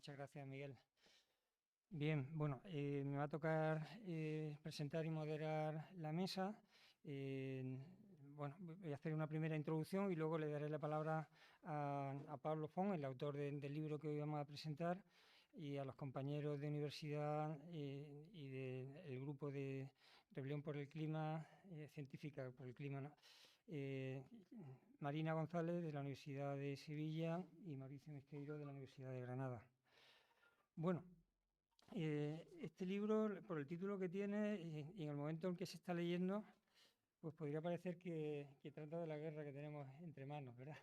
Muchas gracias, Miguel. Bien, bueno, me va a tocar presentar y moderar la mesa. Bueno, voy a hacer una primera introducción y luego le daré la palabra a Pablo Font, el autor del libro que hoy vamos a presentar, y a los compañeros de universidad y del grupo de Rebelión por el Clima, científica por el clima, ¿no? Marina González, de la Universidad de Sevilla, y Mauricio Misqueiro, de la Universidad de Granada. Bueno, este libro, por el título que tiene y en el momento en que se está leyendo, pues podría parecer que trata de la guerra que tenemos entre manos, ¿verdad?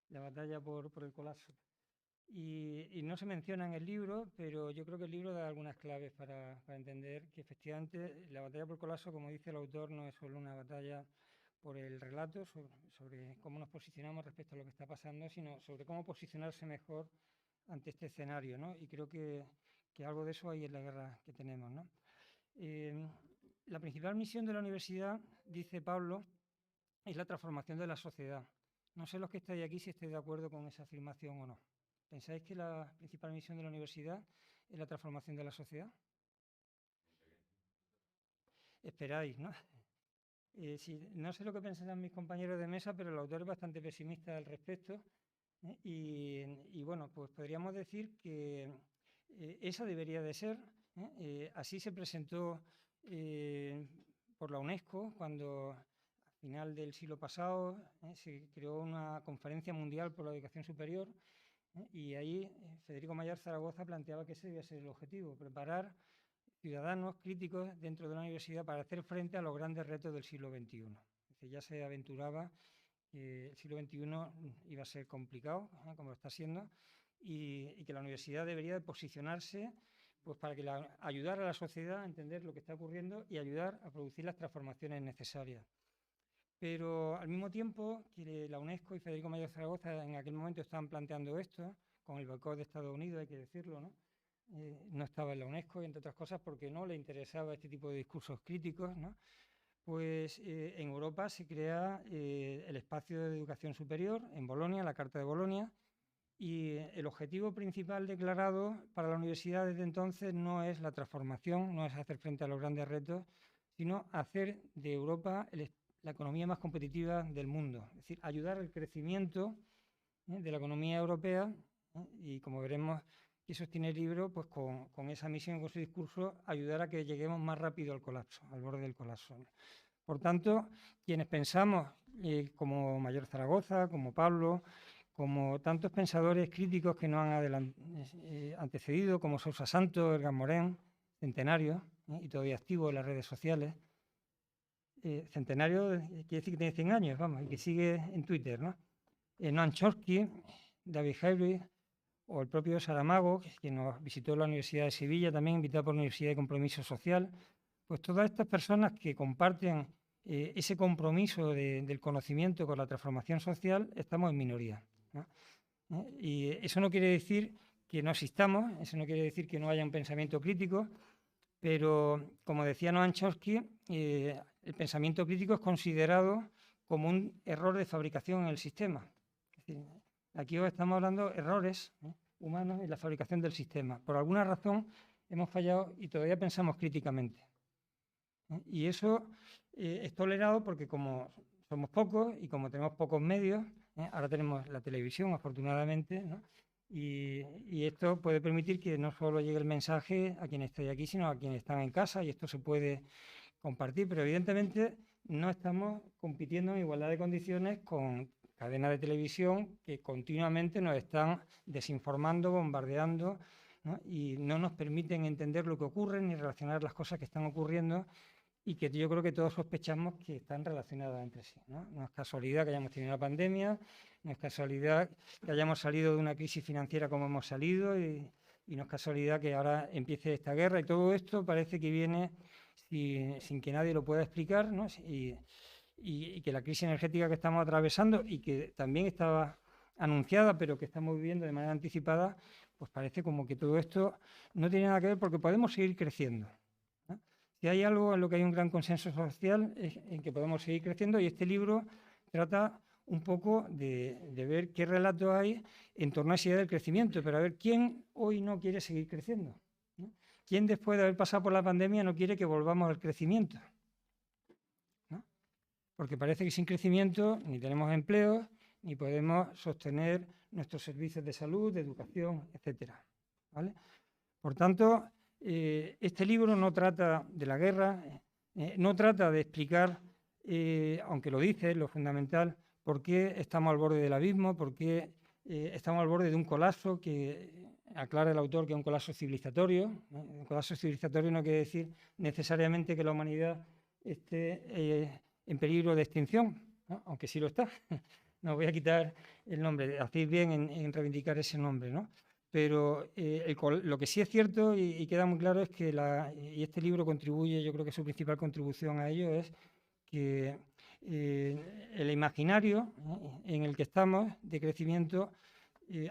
La batalla por el colapso. Y no se menciona en el libro, pero yo creo que el libro da algunas claves para entender que efectivamente la batalla por el colapso, como dice el autor, no es solo una batalla por el relato sobre cómo nos posicionamos respecto a lo que está pasando, sino sobre cómo posicionarse mejor ante este escenario, ¿no? Y creo que algo de eso hay en la guerra que tenemos, ¿no? La principal misión de la universidad, dice Pablo, es la transformación de la sociedad. No sé los que estáis aquí si estáis de acuerdo con esa afirmación o no. ¿Pensáis que la principal misión de la universidad es la transformación de la sociedad? Esperáis, ¿no? No sé lo que pensarán mis compañeros de mesa, pero el autor es bastante pesimista al respecto. Y bueno, pues podríamos decir que esa debería de ser. Así se presentó por la UNESCO cuando a final del siglo pasado se creó una conferencia mundial por la educación superior y ahí Federico Mayar Zaragoza planteaba que ese debía ser el objetivo, preparar ciudadanos críticos dentro de la universidad para hacer frente a los grandes retos del siglo XXI. Es decir, ya se aventuraba que el siglo XXI iba a ser complicado, como lo está siendo, y que la universidad debería de posicionarse pues, para que ayudar a la sociedad a entender lo que está ocurriendo y ayudar a producir las transformaciones necesarias. Pero al mismo tiempo que la UNESCO y Federico Mayor Zaragoza en aquel momento estaban planteando esto, con el boicot de Estados Unidos, hay que decirlo, ¿no? No estaba en la UNESCO, y entre otras cosas porque no le interesaba este tipo de discursos críticos, ¿no? Pues en Europa se crea el espacio de educación superior en Bolonia, la Carta de Bolonia, y el objetivo principal declarado para la universidad desde entonces no es la transformación, no es hacer frente a los grandes retos, sino hacer de Europa la economía más competitiva del mundo, es decir, ayudar al crecimiento de la economía europea y, como veremos, y sostiene el libro, pues con esa misión, con su discurso, ayudar a que lleguemos más rápido al colapso, al borde del colapso. Por tanto, quienes pensamos, como Mayor Zaragoza, como Pablo, como tantos pensadores críticos que nos han antecedido, como Sousa Santos, Edgar Morin, centenario, y todavía activo en las redes sociales. Centenario quiere decir que tiene 100 años, vamos, y que sigue en Twitter, ¿no? Noam Chomsky, David Harvey o el propio Saramago, que nos visitó la Universidad de Sevilla, también invitado por la Universidad de Compromiso Social. Pues todas estas personas que comparten ese compromiso del conocimiento con la transformación social, estamos en minoría, ¿no? Y eso no quiere decir que no existamos, eso no quiere decir que no haya un pensamiento crítico, pero como decía Noam Chomsky, el pensamiento crítico es considerado como un error de fabricación en el sistema. Es decir, aquí os estamos hablando de errores humanos en la fabricación del sistema. Por alguna razón hemos fallado y todavía pensamos críticamente. Y eso es tolerado porque como somos pocos y como tenemos pocos medios, ahora tenemos la televisión, afortunadamente, ¿no? Y esto puede permitir que no solo llegue el mensaje a quienes estáis aquí, sino a quienes están en casa, y esto se puede compartir, pero evidentemente no estamos compitiendo en igualdad de condiciones con cadenas de televisión que continuamente nos están desinformando, bombardeando, ¿no? Y no nos permiten entender lo que ocurre ni relacionar las cosas que están ocurriendo y que yo creo que todos sospechamos que están relacionadas entre sí, ¿no? No es casualidad que hayamos tenido una pandemia, no es casualidad que hayamos salido de una crisis financiera como hemos salido y no es casualidad que ahora empiece esta guerra, y todo esto parece que viene sin que nadie lo pueda explicar, ¿no? Y que la crisis energética que estamos atravesando y que también estaba anunciada pero que estamos viviendo de manera anticipada, pues parece como que todo esto no tiene nada que ver, porque podemos seguir creciendo. Si hay algo en lo que hay un gran consenso social es en que podemos seguir creciendo, y este libro trata un poco de ver qué relatos hay en torno a esa idea del crecimiento, pero a ver quién hoy no quiere seguir creciendo, ¿no? ¿Quién después de haber pasado por la pandemia no quiere que volvamos al crecimiento? ¿No? Porque parece que sin crecimiento ni tenemos empleos, ni podemos sostener nuestros servicios de salud, de educación, etcétera, ¿vale? Por tanto, este libro no trata de la guerra, no trata de explicar, aunque lo dice, lo fundamental, por qué estamos al borde del abismo, por qué estamos al borde de un colapso, que aclara el autor que es un colapso civilizatorio, ¿no? Un colapso civilizatorio no quiere decir necesariamente que la humanidad esté en peligro de extinción, ¿no? Aunque sí lo está. No voy a quitar el nombre, hacéis bien en reivindicar ese nombre, ¿no? Pero lo que sí es cierto y queda muy claro es que y este libro contribuye, yo creo que su principal contribución a ello es que el imaginario en el que estamos de crecimiento,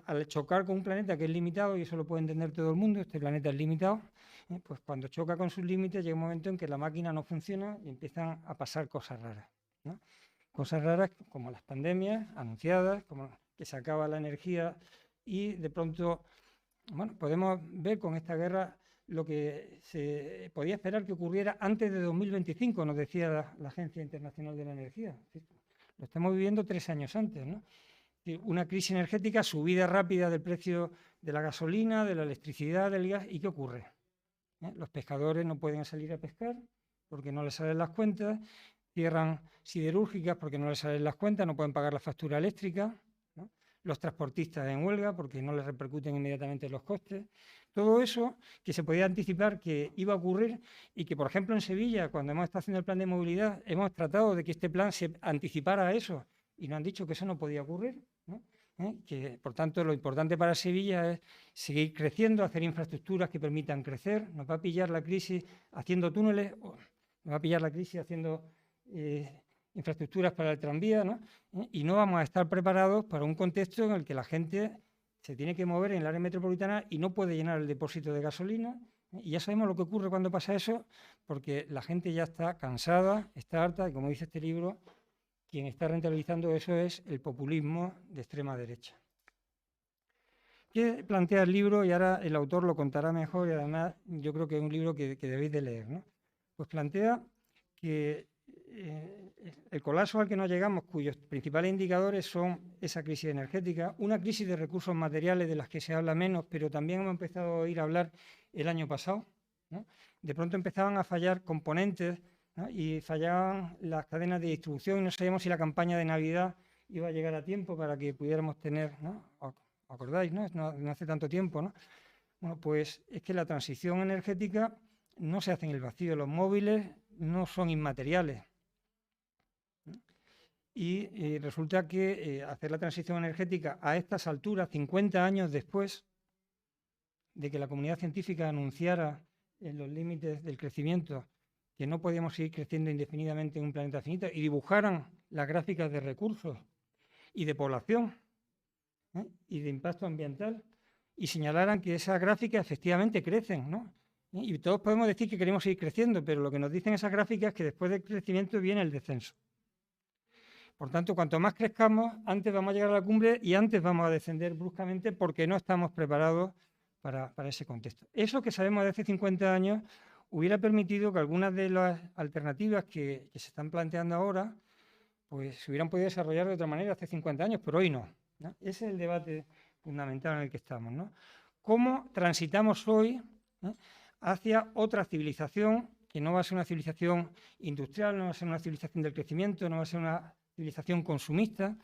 al chocar con un planeta que es limitado, y eso lo puede entender todo el mundo, este planeta es limitado, pues cuando choca con sus límites llega un momento en que la máquina no funciona y empiezan a pasar cosas raras, ¿no? Cosas raras como las pandemias anunciadas, como que se acaba la energía y de pronto, bueno, podemos ver con esta guerra lo que se podía esperar que ocurriera antes de 2025, nos decía la Agencia Internacional de la Energía. Lo estamos viviendo 3 años antes, ¿no? Una crisis energética, subida rápida del precio de la gasolina, de la electricidad, del gas. ¿Y qué ocurre? Los pescadores no pueden salir a pescar porque no les salen las cuentas, cierran siderúrgicas porque no les salen las cuentas, no pueden pagar la factura eléctrica, ¿no? Los transportistas en huelga porque no les repercuten inmediatamente los costes. Todo eso que se podía anticipar que iba a ocurrir y que, por ejemplo, en Sevilla, cuando hemos estado haciendo el plan de movilidad, hemos tratado de que este plan se anticipara a eso y nos han dicho que eso no podía ocurrir, ¿no? Que, por tanto, lo importante para Sevilla es seguir creciendo, hacer infraestructuras que permitan crecer. Nos va a pillar la crisis haciendo túneles, nos va a pillar la crisis haciendo infraestructuras para el tranvía, ¿no? Y no vamos a estar preparados para un contexto en el que la gente se tiene que mover en el área metropolitana y no puede llenar el depósito de gasolina. Y ya sabemos lo que ocurre cuando pasa eso, porque la gente ya está cansada, está harta, y como dice este libro, quien está rentabilizando eso es el populismo de extrema derecha. ¿Qué plantea el libro? Y ahora el autor lo contará mejor y además yo creo que es un libro que debéis de leer, ¿no? Pues plantea que el colapso al que no llegamos, cuyos principales indicadores son esa crisis energética, una crisis de recursos materiales de las que se habla menos, pero también hemos empezado a oír hablar el año pasado, ¿no? De pronto empezaban a fallar componentes, ¿no? Y fallaban las cadenas de distribución y no sabíamos si la campaña de Navidad iba a llegar a tiempo para que pudiéramos tener, ¿no? ¿Acordáis, no? No hace tanto tiempo, ¿no? Bueno, pues es que la transición energética no se hace en el vacío, los móviles no son inmateriales. Y resulta que hacer la transición energética a estas alturas, 50 años después de que la comunidad científica anunciara en los límites del crecimiento que no podíamos seguir creciendo indefinidamente en un planeta finito y dibujaran las gráficas de recursos y de población, y de impacto ambiental, y señalaran que esas gráficas efectivamente crecen, ¿no? Y todos podemos decir que queremos seguir creciendo, pero lo que nos dicen esas gráficas es que después del crecimiento viene el descenso. Por tanto, cuanto más crezcamos, antes vamos a llegar a la cumbre y antes vamos a descender bruscamente porque no estamos preparados para ese contexto. Eso que sabemos de hace 50 años hubiera permitido que algunas de las alternativas que se están planteando ahora pues se hubieran podido desarrollar de otra manera hace 50 años, pero hoy no, ¿no? Ese es el debate fundamental en el que estamos, ¿no? ¿Cómo transitamos hoy hacia otra civilización que no va a ser una civilización industrial, no va a ser una civilización del crecimiento, no va a ser una civilización consumista,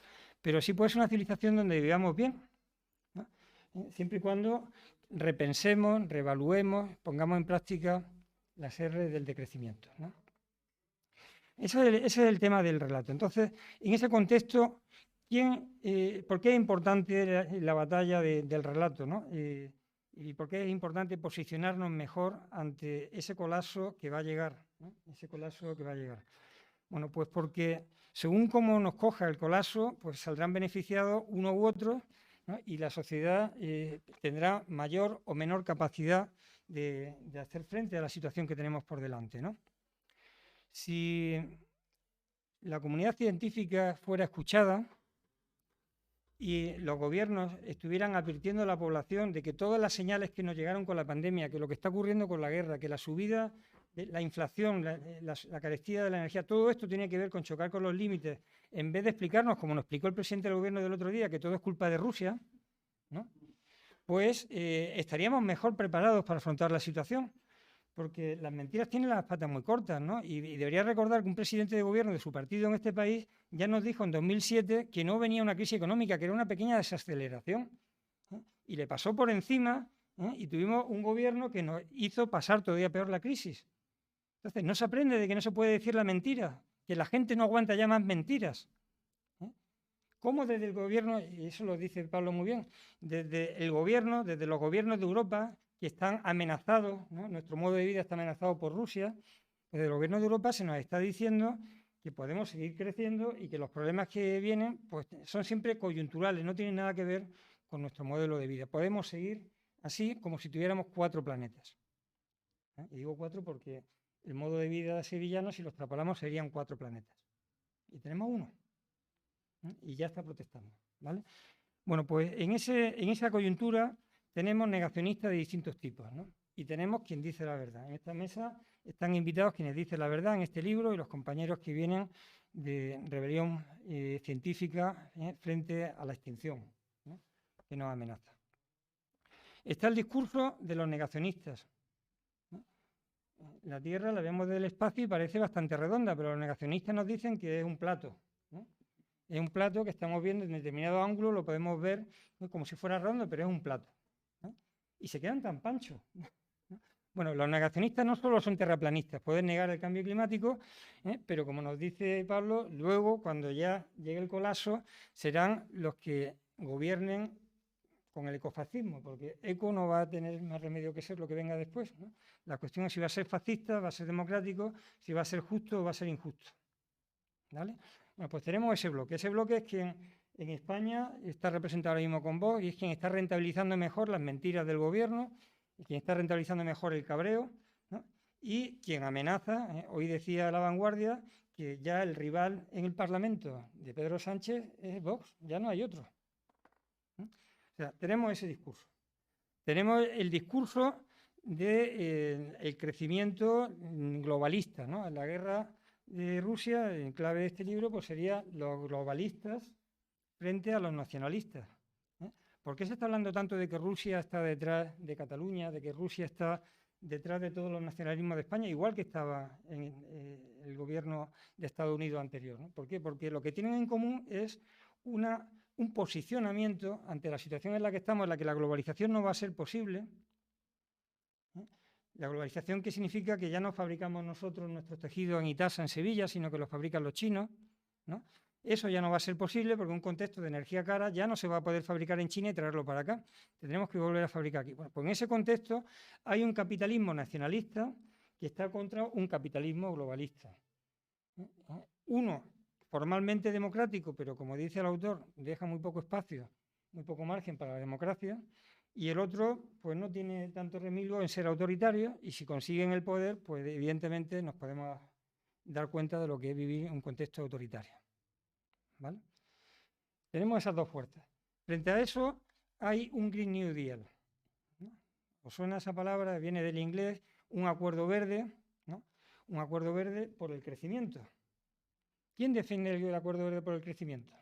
pero sí puede ser una civilización donde vivamos bien, ¿no? Siempre y cuando repensemos, reevaluemos, pongamos en práctica las R del decrecimiento, ¿no? Ese es el tema del relato. Entonces, en ese contexto, ¿por qué es importante la batalla del relato, ¿no? ¿Y por qué es importante posicionarnos mejor ante ese colapso que va a llegar, ¿no? Ese colapso que va a llegar. Bueno, pues porque según cómo nos coja el colapso, pues saldrán beneficiados uno u otro, ¿no? Y la sociedad tendrá mayor o menor capacidad de hacer frente a la situación que tenemos por delante, ¿no? Si la comunidad científica fuera escuchada, y los gobiernos estuvieran advirtiendo a la población de que todas las señales que nos llegaron con la pandemia, que lo que está ocurriendo con la guerra, que la subida, la inflación, la carestía de la energía, todo esto tiene que ver con chocar con los límites, en vez de explicarnos, como nos explicó el presidente del gobierno del otro día, que todo es culpa de Rusia, ¿no? Pues estaríamos mejor preparados para afrontar la situación, porque las mentiras tienen las patas muy cortas, ¿no? Y debería recordar que un presidente de gobierno de su partido en este país ya nos dijo en 2007 que no venía una crisis económica, que era una pequeña desaceleración, ¿eh? Y le pasó por encima, ¿eh? Y tuvimos un gobierno que nos hizo pasar todavía peor la crisis. Entonces, no se aprende de que no se puede decir la mentira, que la gente no aguanta ya más mentiras. ¿Cómo desde el gobierno, y eso lo dice Pablo muy bien, desde el gobierno, desde los gobiernos de Europa, que están amenazados, ¿no? Nuestro modo de vida está amenazado por Rusia, desde el gobierno de Europa se nos está diciendo que podemos seguir creciendo y que los problemas que vienen pues, son siempre coyunturales, no tienen nada que ver con nuestro modelo de vida. Podemos seguir así como si tuviéramos 4 planetas. Y digo 4 porque el modo de vida sevillano, si lo extrapolamos, serían 4 planetas. Y tenemos 1. Y ya está protestando, ¿vale? Bueno, pues en esa coyuntura tenemos negacionistas de distintos tipos, ¿no? Y tenemos quien dice la verdad. En esta mesa están invitados quienes dicen la verdad en este libro y los compañeros que vienen de Rebelión Científica frente a la extinción, ¿no? Que nos amenaza. Está el discurso de los negacionistas, ¿no? La Tierra la vemos del espacio y parece bastante redonda, pero los negacionistas nos dicen que es un plato, ¿no? Es un plato que estamos viendo en determinado ángulo, lo podemos ver, ¿no? Como si fuera redondo, pero es un plato, ¿no? Y se quedan tan panchos, ¿no? Bueno, los negacionistas no solo son terraplanistas, pueden negar el cambio climático, pero como nos dice Pablo, luego, cuando ya llegue el colapso, serán los que gobiernen con el ecofascismo, porque eco no va a tener más remedio que ser lo que venga después, ¿no? La cuestión es si va a ser fascista, va a ser democrático, si va a ser justo o va a ser injusto, ¿vale? Bueno, pues tenemos ese bloque. Ese bloque es quien en España está representado ahora mismo con Vox y es quien está rentabilizando mejor las mentiras del gobierno, y quien está rentabilizando mejor el cabreo, ¿no? Y quien amenaza, hoy decía La Vanguardia, que ya el rival en el Parlamento de Pedro Sánchez es Vox, ya no hay otro, ¿no? O sea, tenemos ese discurso. Tenemos el discurso del crecimiento globalista, ¿no? La guerra de Rusia, en clave de este libro, pues sería los globalistas frente a los nacionalistas, ¿eh? ¿Por qué se está hablando tanto de que Rusia está detrás de Cataluña, de que Rusia está detrás de todos los nacionalismos de España, igual que estaba en el gobierno de Estados Unidos anterior, ¿no? ¿Por qué? Porque lo que tienen en común es un posicionamiento ante la situación en la que estamos, en la que la globalización no va a ser posible. La globalización, que significa que ya no fabricamos nosotros nuestros tejidos en Itasa, en Sevilla, sino que los fabrican los chinos, ¿no? Eso ya no va a ser posible porque en un contexto de energía cara ya no se va a poder fabricar en China y traerlo para acá. Tendremos que volver a fabricar aquí. Bueno, pues en ese contexto hay un capitalismo nacionalista que está contra un capitalismo globalista. Uno formalmente democrático, pero como dice el autor, deja muy poco espacio, muy poco margen para la democracia. Y el otro, pues no tiene tanto remilgo en ser autoritario y si consiguen el poder, pues evidentemente nos podemos dar cuenta de lo que es vivir en un contexto autoritario, ¿vale? Tenemos esas dos fuerzas. Frente a eso hay un Green New Deal, ¿no? ¿Os suena esa palabra? Viene del inglés, un acuerdo verde, ¿no? Un acuerdo verde por el crecimiento. ¿Quién defiende el acuerdo verde por el crecimiento?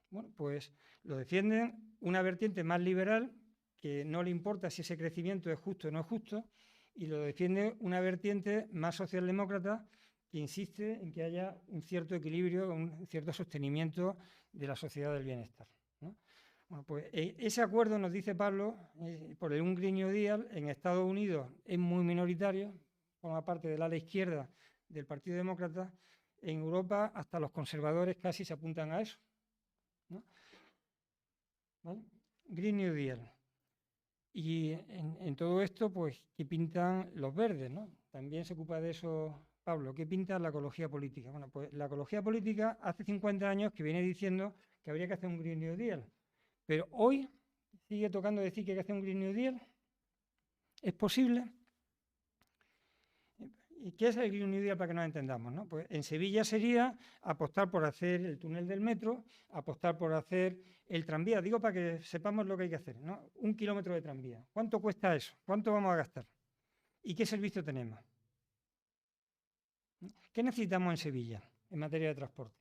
Bueno, pues lo defienden una vertiente más liberal, que no le importa si ese crecimiento es justo o no es justo, y lo defiende una vertiente más socialdemócrata que insiste en que haya un cierto equilibrio, un cierto sostenimiento de la sociedad del bienestar, ¿no? Bueno, pues ese acuerdo, nos dice Pablo, por un Green New Deal, en Estados Unidos es muy minoritario, forma parte del ala izquierda del Partido Demócrata. En Europa hasta los conservadores casi se apuntan a eso, ¿no? ¿Vale? Green New Deal. Y en todo esto, pues, ¿qué pintan los verdes, ¿no? También se ocupa de eso Pablo. ¿Qué pinta la ecología política? Bueno, pues la ecología política hace 50 años que viene diciendo que habría que hacer un Green New Deal. Pero hoy sigue tocando decir que hay que hacer un Green New Deal. ¿Es posible? ¿Y qué es el Green New Deal para que nos entendamos, ¿no? Pues en Sevilla sería apostar por hacer el túnel del metro, apostar por hacer el tranvía. Digo para que sepamos lo que hay que hacer, ¿no? 1 kilómetro de tranvía. ¿Cuánto cuesta eso? ¿Cuánto vamos a gastar? ¿Y qué servicio tenemos? ¿Qué necesitamos en Sevilla en materia de transporte?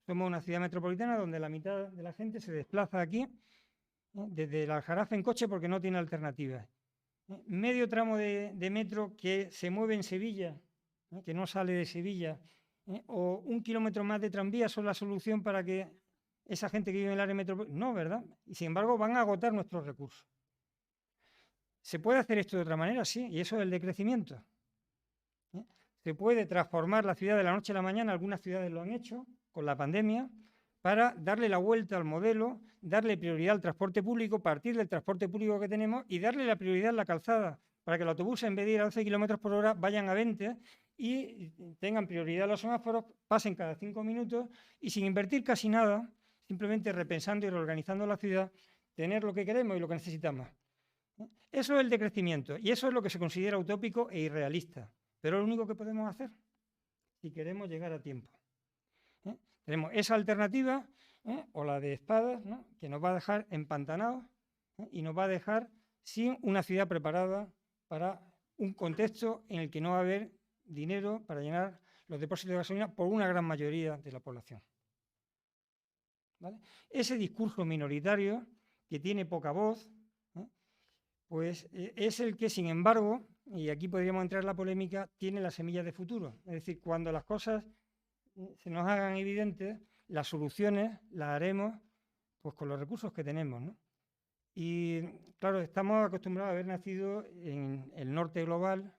Somos una ciudad metropolitana donde la mitad de la gente se desplaza aquí desde el Aljarafe en coche porque no tiene alternativas. Medio tramo de metro que se mueve en Sevilla, que no sale de Sevilla, o 1 kilómetro más de tranvía son la solución para que esa gente que vive en el área metropolitana... No, ¿verdad? Y sin embargo van a agotar nuestros recursos. ¿Se puede hacer esto de otra manera? Sí, y eso es el decrecimiento. Se puede transformar la ciudad de la noche a la mañana, algunas ciudades lo han hecho con la pandemia, para darle la vuelta al modelo, darle prioridad al transporte público, partir del transporte público que tenemos y darle la prioridad a la calzada, para que los autobuses en vez de ir a 11 kilómetros por hora vayan a 20 y tengan prioridad los semáforos, pasen cada 5 minutos y sin invertir casi nada, simplemente repensando y reorganizando la ciudad, tener lo que queremos y lo que necesitamos. Eso es el decrecimiento y eso es lo que se considera utópico e irrealista, pero es lo único que podemos hacer si queremos llegar a tiempo. Tenemos esa alternativa, o la de espadas, ¿no?, que nos va a dejar empantanados y nos va a dejar sin una ciudad preparada para un contexto en el que no va a haber dinero para llenar los depósitos de gasolina por una gran mayoría de la población. ¿Vale? Ese discurso minoritario que tiene poca voz, pues es el que, sin embargo, y aquí podríamos entrar en la polémica, tiene las semillas de futuro. Es decir, cuando las cosas se nos hagan evidentes, las soluciones las haremos pues con los recursos que tenemos, ¿no? Y claro, estamos acostumbrados a haber nacido en el norte global,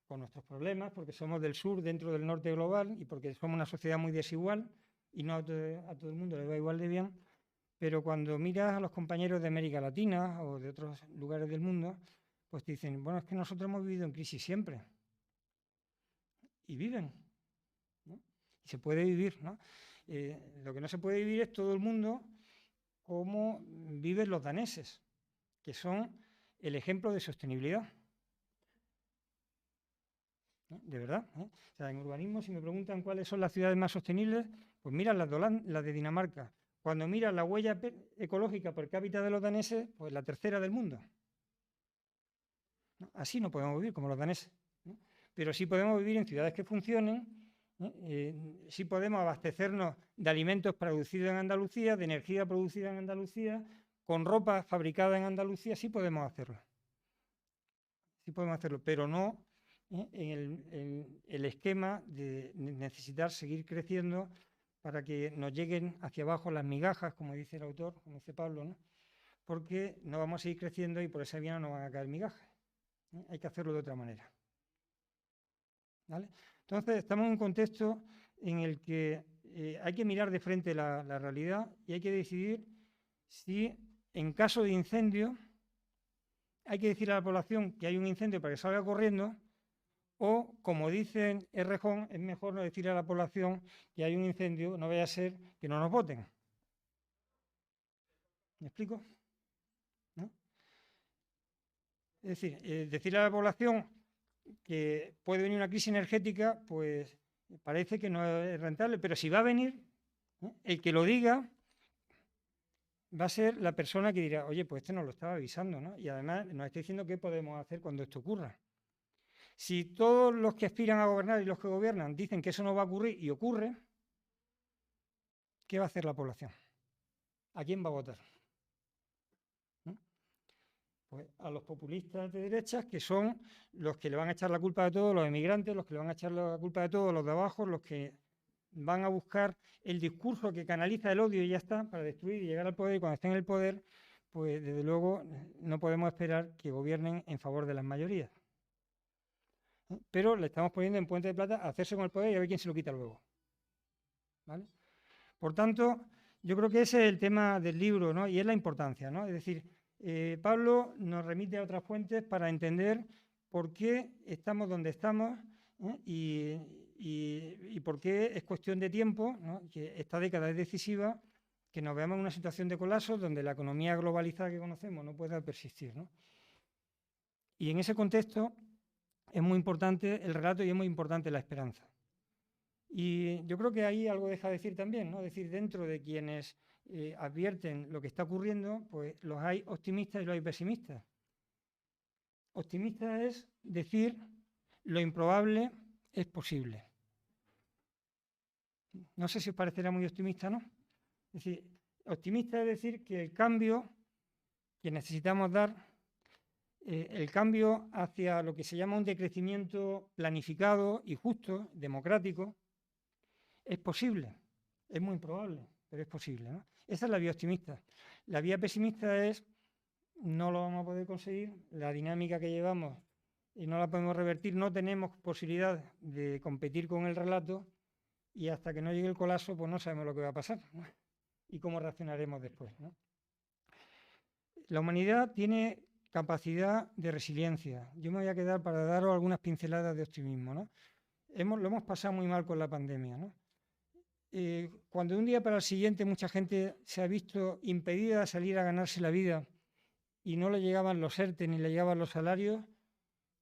con nuestros problemas, porque somos del sur dentro del norte global y porque somos una sociedad muy desigual y no a todo el mundo le va igual de bien. Pero cuando miras a los compañeros de América Latina o de otros lugares del mundo, pues te dicen, bueno, es que nosotros hemos vivido en crisis siempre. Y viven, ¿no? Y se puede vivir, ¿no? Lo que no se puede vivir es todo el mundo como viven los daneses, que son el ejemplo de sostenibilidad. De verdad. O sea, en urbanismo, si me preguntan cuáles son las ciudades más sostenibles, pues mira las de Dinamarca. Cuando miras la huella ecológica per cápita de los daneses, pues la tercera del mundo. ¿No? Así no podemos vivir como los daneses, ¿no? Pero sí podemos vivir en ciudades que funcionen, sí podemos abastecernos de alimentos producidos en Andalucía, de energía producida en Andalucía, con ropa fabricada en Andalucía, sí podemos hacerlo. Sí podemos hacerlo, pero no en el esquema de necesitar seguir creciendo para que nos lleguen hacia abajo las migajas, como dice el autor, como dice Pablo, ¿no? Porque no vamos a seguir creciendo y por esa vía no nos van a caer migajas. Hay que hacerlo de otra manera. ¿Vale? Entonces, estamos en un contexto en el que hay que mirar de frente la realidad y hay que decidir si, en caso de incendio, hay que decir a la población que hay un incendio para que salga corriendo, o, como dicen Errejón, es mejor no decir a la población que hay un incendio, no vaya a ser que no nos voten. ¿Me explico? ¿No? Es decir, decirle a la población que puede venir una crisis energética, pues parece que no es rentable, pero si va a venir, el que lo diga va a ser la persona que dirá, oye, pues este nos lo estaba avisando, ¿no? Y además nos está diciendo qué podemos hacer cuando esto ocurra. Si todos los que aspiran a gobernar y los que gobiernan dicen que eso no va a ocurrir y ocurre, ¿qué va a hacer la población? ¿A quién va a votar? ¿No? Pues a los populistas de derechas, que son los que le van a echar la culpa de todos los emigrantes, los que le van a echar la culpa de todos los de abajo, los que van a buscar el discurso que canaliza el odio y ya está, para destruir y llegar al poder, y cuando estén en el poder, pues desde luego no podemos esperar que gobiernen en favor de las mayorías. Pero le estamos poniendo en puente de plata a hacerse con el poder y a ver quién se lo quita luego. ¿Vale? Por tanto, yo creo que ese es el tema del libro, ¿no? Y es la importancia, ¿no? Es decir, Pablo nos remite a otras fuentes para entender por qué estamos donde estamos, y por qué es cuestión de tiempo, ¿no? Que esta década es decisiva, que nos veamos en una situación de colapso donde la economía globalizada que conocemos no pueda persistir, ¿no? Y en ese contexto, es muy importante el relato y es muy importante la esperanza. Y yo creo que ahí algo deja de decir también, ¿no? Es decir, dentro de quienes advierten lo que está ocurriendo, pues los hay optimistas y los hay pesimistas. Optimista es decir lo improbable es posible. No sé si os parecerá muy optimista, ¿no? Es decir, optimista es decir que el cambio que necesitamos dar, el cambio hacia lo que se llama un decrecimiento planificado y justo, democrático, es posible. Es muy improbable, pero es posible, ¿no? Esa es la vía optimista. La vía pesimista es no lo vamos a poder conseguir, la dinámica que llevamos y no la podemos revertir, no tenemos posibilidad de competir con el relato y hasta que no llegue el colapso pues no sabemos lo que va a pasar, ¿no? Y cómo reaccionaremos después, ¿no? La humanidad tiene capacidad de resiliencia. Yo me voy a quedar para daros algunas pinceladas de optimismo, ¿no? Lo hemos pasado muy mal con la pandemia, ¿no? Cuando de un día para el siguiente mucha gente se ha visto impedida de salir a ganarse la vida y no le llegaban los ERTE ni le llegaban los salarios,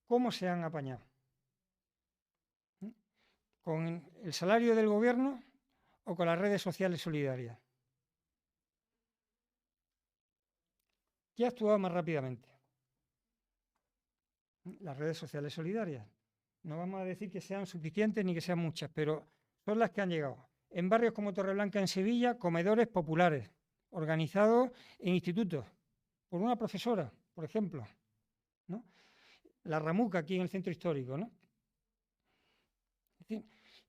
¿cómo se han apañado? ¿Con el salario del gobierno o con las redes sociales solidarias? ¿Qué ha actuado más rápidamente? Las redes sociales solidarias. No vamos a decir que sean suficientes ni que sean muchas, pero son las que han llegado. En barrios como Torreblanca, en Sevilla, comedores populares, organizados en institutos, por una profesora, por ejemplo, ¿no? La Ramuca, aquí en el centro histórico, ¿no?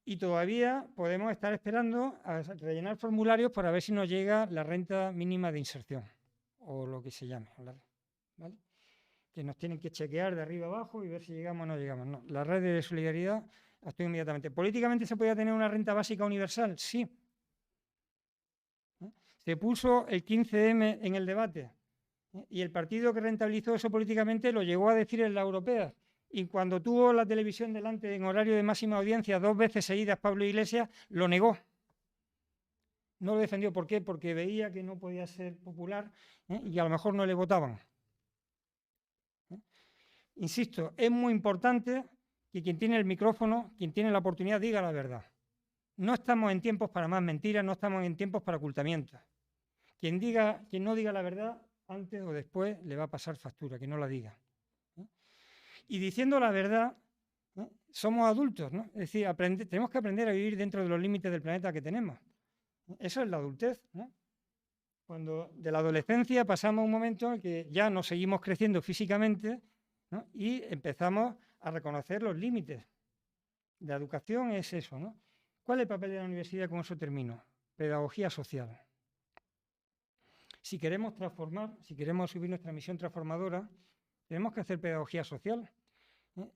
Y todavía podemos estar esperando a rellenar formularios para ver si nos llega la renta mínima de inserción, o lo que se llame, ¿vale? Que nos tienen que chequear de arriba abajo y ver si llegamos o no llegamos. No, la red de solidaridad actúa inmediatamente. ¿Políticamente se podía tener una renta básica universal? Sí. Se puso el 15M en el debate y el partido que rentabilizó eso políticamente lo llegó a decir en la europea. Y cuando tuvo la televisión delante en horario de máxima audiencia 2 veces seguidas, Pablo Iglesias lo negó. No lo defendió. ¿Por qué? Porque veía que no podía ser popular y a lo mejor no le votaban. Insisto, es muy importante que quien tiene el micrófono, quien tiene la oportunidad, diga la verdad. No estamos en tiempos para más mentiras, no estamos en tiempos para ocultamientos. Quien no diga la verdad, antes o después le va a pasar factura, que no la diga. Y diciendo la verdad, somos adultos, ¿no? Es decir, tenemos que aprender a vivir dentro de los límites del planeta que tenemos. Eso es la adultez, ¿no? Cuando de la adolescencia pasamos a un momento en que ya no seguimos creciendo físicamente, ¿no? Y empezamos a reconocer los límites. La educación es eso, ¿no? ¿Cuál es el papel de la universidad? Con eso termino. Pedagogía social. Si queremos transformar, si queremos subir nuestra misión transformadora, tenemos que hacer pedagogía social.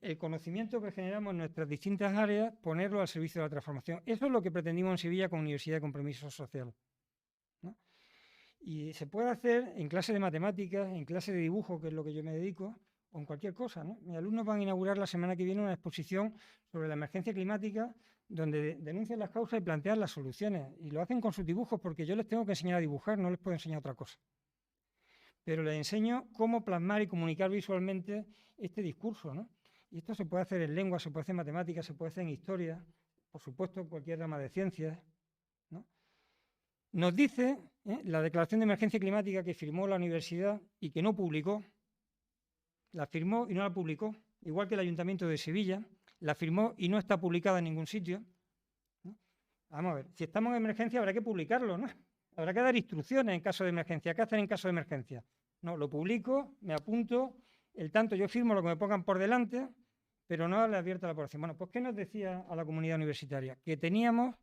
El conocimiento que generamos en nuestras distintas áreas, ponerlo al servicio de la transformación. Eso es lo que pretendimos en Sevilla con Universidad de Compromiso Social, ¿no? Y se puede hacer en clase de matemáticas, en clase de dibujo, que es lo que yo me dedico, o en cualquier cosa, ¿no? Mis alumnos van a inaugurar la semana que viene una exposición sobre la emergencia climática donde denuncian las causas y plantean las soluciones. Y lo hacen con sus dibujos porque yo les tengo que enseñar a dibujar, no les puedo enseñar otra cosa. Pero les enseño cómo plasmar y comunicar visualmente este discurso, ¿no? Y esto se puede hacer en lengua, se puede hacer en matemáticas, se puede hacer en historia, por supuesto en cualquier rama de ciencias, ¿no? Nos dice la declaración de emergencia climática que firmó la universidad y que no publicó, la firmó y no la publicó, igual que el Ayuntamiento de Sevilla, la firmó y no está publicada en ningún sitio, ¿no? Vamos a ver, si estamos en emergencia habrá que publicarlo, ¿no? Habrá que dar instrucciones en caso de emergencia. ¿Qué hacer en caso de emergencia? No, lo publico, me apunto, el tanto yo firmo lo que me pongan por delante, pero no le advierto a la población. Bueno, pues ¿qué nos decía a la comunidad universitaria? Que teníamos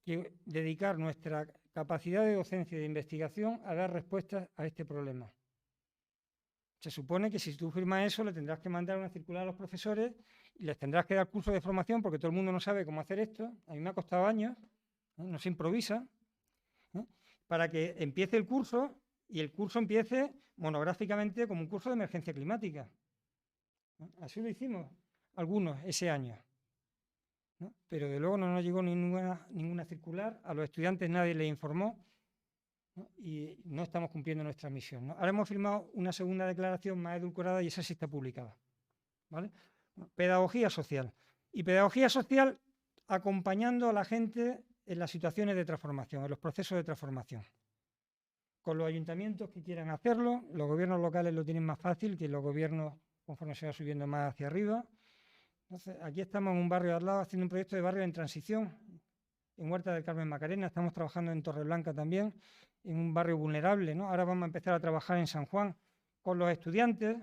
que dedicar nuestra capacidad de docencia y de investigación a dar respuestas a este problema. Se supone que si tú firmas eso, le tendrás que mandar una circular a los profesores y les tendrás que dar cursos de formación porque todo el mundo no sabe cómo hacer esto. A mí me ha costado años, no se improvisa, para que empiece el curso y el curso empiece monográficamente como un curso de emergencia climática. Así lo hicimos algunos ese año, ¿no? Pero de luego no nos llegó ninguna circular, a los estudiantes nadie les informó, ¿no? Y no estamos cumpliendo nuestra misión, ¿no? Ahora hemos firmado una segunda declaración más edulcorada y esa sí está publicada, ¿vale? Pedagogía social. Y pedagogía social acompañando a la gente en las situaciones de transformación, en los procesos de transformación. Con los ayuntamientos que quieran hacerlo, los gobiernos locales lo tienen más fácil que los gobiernos conforme se va subiendo más hacia arriba. Entonces, aquí estamos en un barrio al lado haciendo un proyecto de barrio en transición, en Huerta del Carmen Macarena, estamos trabajando en Torreblanca también, en un barrio vulnerable, ¿no? Ahora vamos a empezar a trabajar en San Juan con los estudiantes,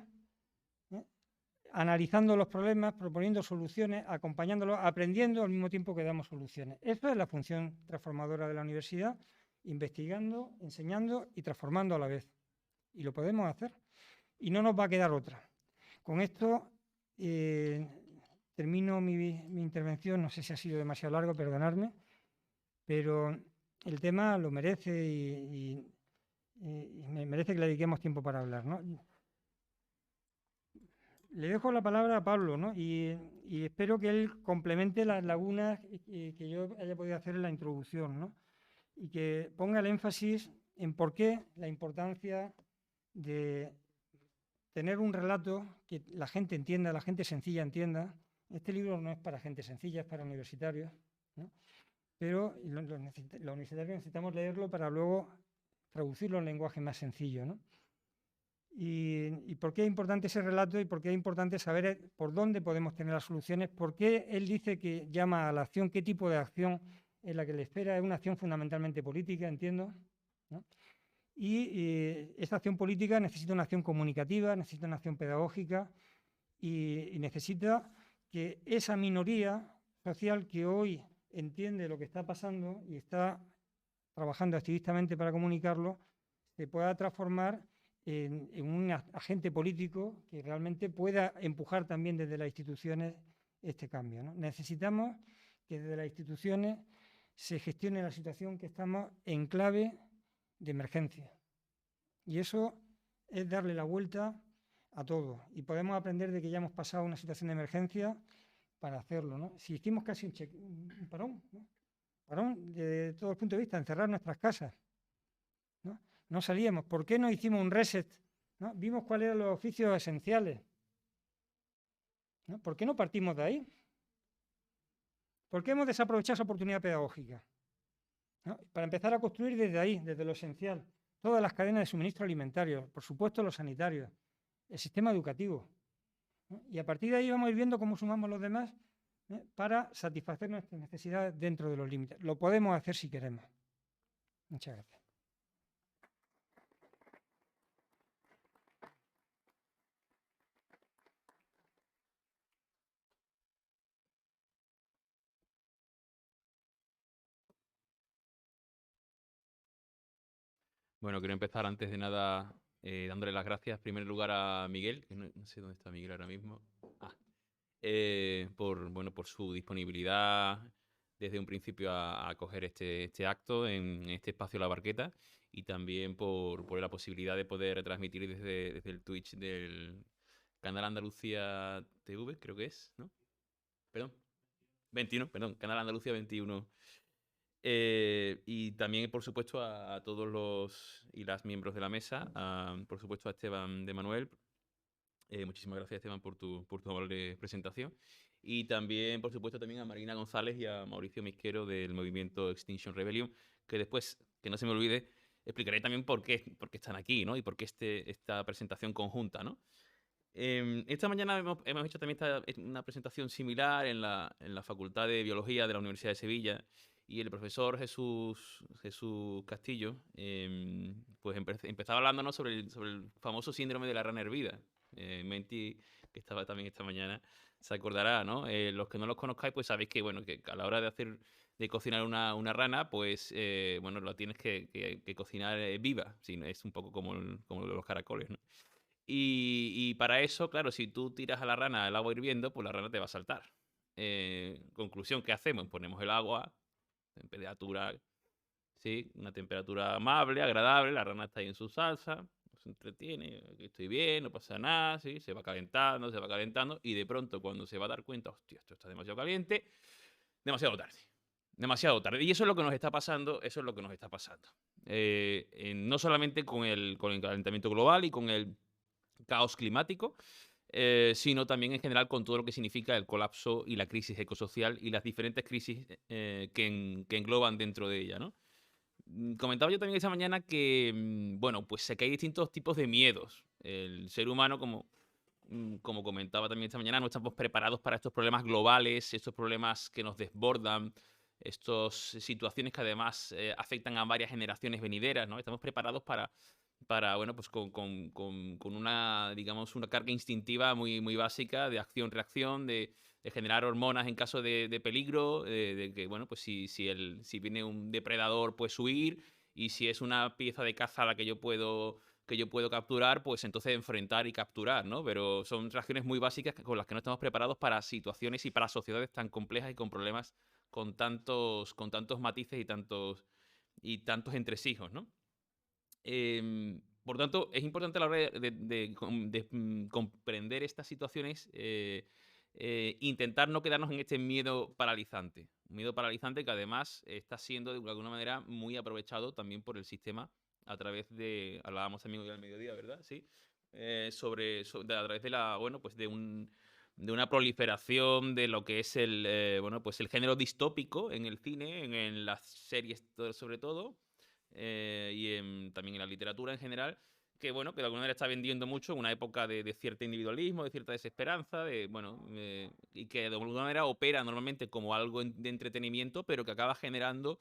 analizando los problemas, proponiendo soluciones, acompañándolos, aprendiendo al mismo tiempo que damos soluciones. Esa es la función transformadora de la universidad, investigando, enseñando y transformando a la vez. Y lo podemos hacer. Y no nos va a quedar otra. Con esto termino mi intervención. No sé si ha sido demasiado largo, perdonadme, pero el tema lo merece y me merece que le dediquemos tiempo para hablar, ¿no? Le dejo la palabra a Pablo, ¿no? Y espero que él complemente las lagunas que yo haya podido hacer en la introducción, ¿no? Y que ponga el énfasis en por qué la importancia de tener un relato que la gente entienda, la gente sencilla entienda. Este libro no es para gente sencilla, es para universitarios, ¿no? Pero los universitarios necesitamos leerlo para luego traducirlo en lenguaje más sencillo, ¿no? Y por qué es importante ese relato y por qué es importante saber por dónde podemos tener las soluciones, por qué él dice que llama a la acción, qué tipo de acción es la que le espera. Es una acción fundamentalmente política, entiendo, ¿no? Y esta acción política necesita una acción comunicativa, necesita una acción pedagógica y necesita que esa minoría social que hoy entiende lo que está pasando y está trabajando activistamente para comunicarlo, se pueda transformar en un agente político que realmente pueda empujar también desde las instituciones este cambio, ¿no? Necesitamos que desde las instituciones se gestione la situación que estamos en clave de emergencia. Y eso es darle la vuelta a todo. Y podemos aprender de que ya hemos pasado una situación de emergencia para hacerlo, ¿no? Si hicimos casi un parón, ¿no? Parón desde todo el punto de vista, encerrar nuestras casas, ¿no? No salíamos. ¿Por qué no hicimos un reset? ¿No? Vimos cuáles eran los oficios esenciales, ¿no? ¿Por qué no partimos de ahí? ¿Por qué hemos desaprovechado esa oportunidad pedagógica? ¿No? Para empezar a construir desde ahí, desde lo esencial, todas las cadenas de suministro alimentario, por supuesto los sanitarios, el sistema educativo, ¿no? Y a partir de ahí vamos a ir viendo cómo sumamos los demás, para satisfacer nuestras necesidades dentro de los límites. Lo podemos hacer si queremos. Muchas gracias. Bueno, quiero empezar antes de nada dándole las gracias en primer lugar a Miguel, que no sé dónde está Miguel ahora mismo, por su disponibilidad desde un principio a acoger este acto en este espacio La Barqueta, y también por la posibilidad de poder retransmitir desde el Twitch del Canal Andalucía TV, creo que es, ¿no? Perdón, 21, perdón, Canal Andalucía 21. Y también, por supuesto, a todos los y las miembros de la mesa, por supuesto a Esteban de Manuel. Muchísimas gracias, Esteban, por tu amable presentación. Y también, por supuesto, también a Marina González y a Mauricio Misquero del movimiento Extinction Rebellion, que después, que no se me olvide, explicaré también por qué están aquí, ¿no? Y por qué esta presentación conjunta, ¿no? Esta mañana hemos hecho también una presentación similar en la Facultad de Biología de la Universidad de Sevilla, y el profesor Jesús Castillo pues empezaba hablándonos sobre el famoso síndrome de la rana hervida. Menti, que estaba también esta mañana, se acordará, ¿no? Los que no los conozcáis, pues sabéis que, bueno, que a la hora de cocinar una rana, pues, bueno, la tienes que cocinar viva. Sí, es un poco como los caracoles, ¿no? Y para eso, claro, si tú tiras a la rana al agua hirviendo, pues la rana te va a saltar. Conclusión, ¿qué hacemos? Ponemos el agua, temperatura, sí, una temperatura amable, agradable, la rana está ahí en su salsa, se entretiene, aquí estoy bien, no pasa nada, sí, se va calentando, y de pronto cuando se va a dar cuenta, hostia, esto está demasiado caliente, demasiado tarde. Y eso es lo que nos está pasando, no solamente con el calentamiento global y con el caos climático, sino también en general con todo lo que significa el colapso y la crisis ecosocial y las diferentes crisis que engloban dentro de ella, ¿no? Comentaba yo también esa mañana que, bueno, pues sé que hay distintos tipos de miedos. El ser humano, como comentaba también esta mañana, no estamos preparados para estos problemas globales, estos problemas que nos desbordan, estas situaciones que además afectan a varias generaciones venideras, ¿no? Estamos preparados bueno, pues con una, digamos, una carga instintiva muy, muy básica de acción-reacción, de generar hormonas en caso de peligro, de que, bueno, pues si viene un depredador, pues huir, y si es una pieza de caza a la que yo puedo capturar, pues entonces enfrentar y capturar, ¿no? Pero son reacciones muy básicas con las que no estamos preparados para situaciones y para sociedades tan complejas y con problemas con tantos matices y tantos entresijos, ¿no? Por tanto, es importante a la hora de comprender estas situaciones, intentar no quedarnos en este miedo paralizante. Un miedo paralizante que además está siendo de alguna manera muy aprovechado también por el sistema a través de, hablábamos también hoy al mediodía, ¿verdad? Sí. A través de bueno, pues de una proliferación de lo que es bueno, pues el género distópico en el cine, en las series sobre todo, también en la literatura en general, que bueno, que de alguna manera está vendiendo mucho en una época de cierto individualismo, de cierta desesperanza, y que de alguna manera opera normalmente como algo de entretenimiento, pero que acaba generando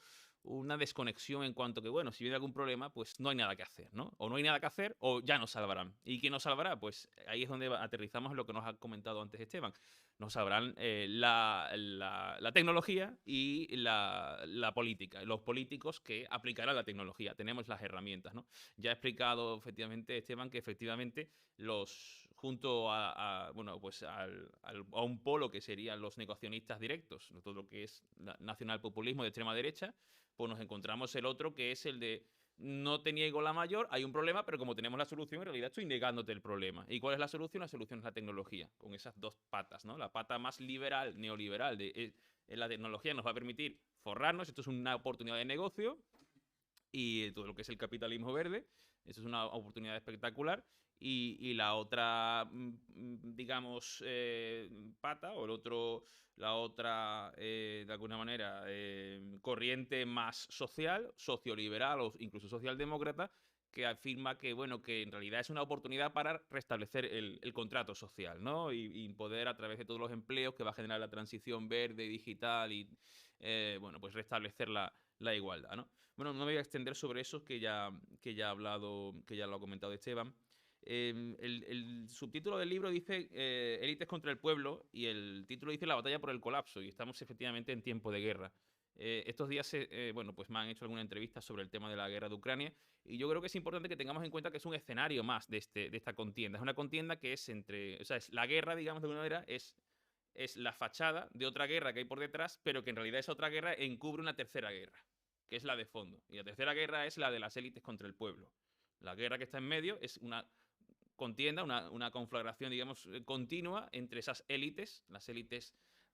una desconexión en cuanto que, bueno, si viene algún problema, pues no hay nada que hacer, ¿no? O no hay nada que hacer o ya nos salvarán. ¿Y quién nos salvará? Pues ahí es donde aterrizamos en lo que nos ha comentado antes Esteban. Nos sabrán la tecnología y la política, los políticos que aplicarán la tecnología. Tenemos las herramientas, ¿no? Ya ha explicado efectivamente Esteban que efectivamente junto bueno, pues a un polo que serían los negacionistas directos, todo lo que es nacionalpopulismo de extrema derecha, pues nos encontramos el otro que es el de no te niego la mayor, hay un problema, pero como tenemos la solución, en realidad estoy negándote el problema. ¿Y cuál es la solución? La solución es la tecnología, con esas dos patas, ¿no? La pata más liberal, neoliberal, la tecnología nos va a permitir forrarnos, esto es una oportunidad de negocio, y todo lo que es el capitalismo verde, esto es una oportunidad espectacular, y la otra, digamos, pata, o la otra, de alguna manera, corriente más social, socioliberal o incluso socialdemócrata, que afirma que, bueno, que en realidad es una oportunidad para restablecer el contrato social, ¿no? Y poder, a través de todos los empleos que va a generar la transición verde, digital y, bueno, pues restablecer la igualdad, ¿no? Bueno, no me voy a extender sobre eso, que ya ha hablado, que ya lo ha comentado Esteban. El subtítulo del libro dice Élites contra el pueblo, y el título dice La batalla por el colapso, y estamos efectivamente en tiempo de guerra. Estos días, bueno, pues me han hecho alguna entrevista sobre el tema de la guerra de Ucrania, y yo creo que es importante que tengamos en cuenta que es un escenario más de esta contienda. Es una contienda que es o sea, es la guerra, digamos, de alguna manera, es la fachada de otra guerra que hay por detrás, pero que en realidad esa otra guerra encubre una tercera guerra, que es la de fondo. Y la tercera guerra es la de las élites contra el pueblo. La guerra que está en medio es una contienda, una conflagración, digamos, continua entre esas élites, las élites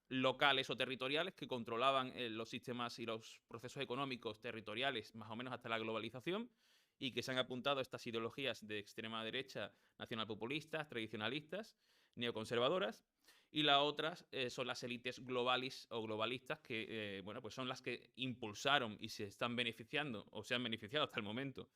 locales o territoriales que controlaban los sistemas y los procesos económicos territoriales más o menos hasta la globalización, y que se han apuntado a estas ideologías de extrema derecha, nacionalpopulistas, tradicionalistas, neoconservadoras, y las otras son las élites globales o globalistas que, bueno, pues son las que impulsaron y se están beneficiando o se han beneficiado hasta el momento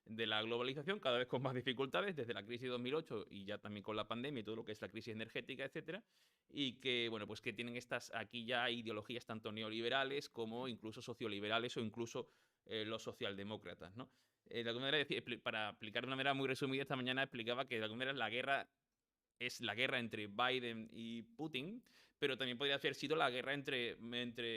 de la globalización, cada vez con más dificultades, desde la crisis de 2008 y ya también con la pandemia y todo lo que es la crisis energética, etcétera, y que, bueno, pues que tienen aquí ya ideologías tanto neoliberales como incluso socioliberales o incluso los socialdemócratas, ¿no? De alguna manera, para explicar de una manera muy resumida, esta mañana explicaba que de alguna manera la guerra es la guerra entre Biden y Putin, pero también podría haber sido la guerra entre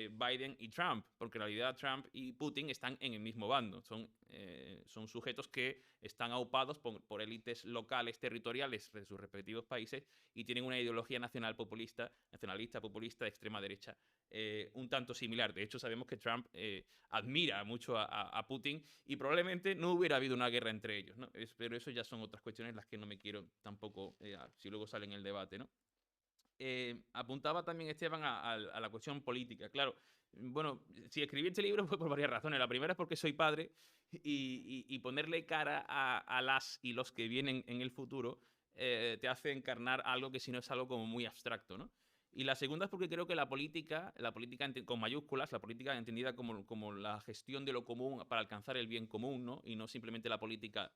Biden y Trump, porque en realidad Trump y Putin están en el mismo bando. Son sujetos que están aupados por élites locales, territoriales de sus respectivos países, y tienen una ideología nacionalista, populista de extrema derecha, un tanto similar. De hecho, sabemos que Trump admira mucho a Putin, y probablemente no hubiera habido una guerra entre ellos, ¿no? Pero eso ya son otras cuestiones las que no me quiero tampoco, si luego sale en el debate, ¿no? Apuntaba también Esteban a la cuestión política. Claro, bueno, si escribí este libro fue por varias razones. La primera es porque soy padre, y ponerle cara a las y los que vienen en el futuro te hace encarnar algo que si no es algo como muy abstracto, ¿no? Y la segunda es porque creo que la política con mayúsculas, la política entendida como la gestión de lo común para alcanzar el bien común, ¿no? Y no simplemente la política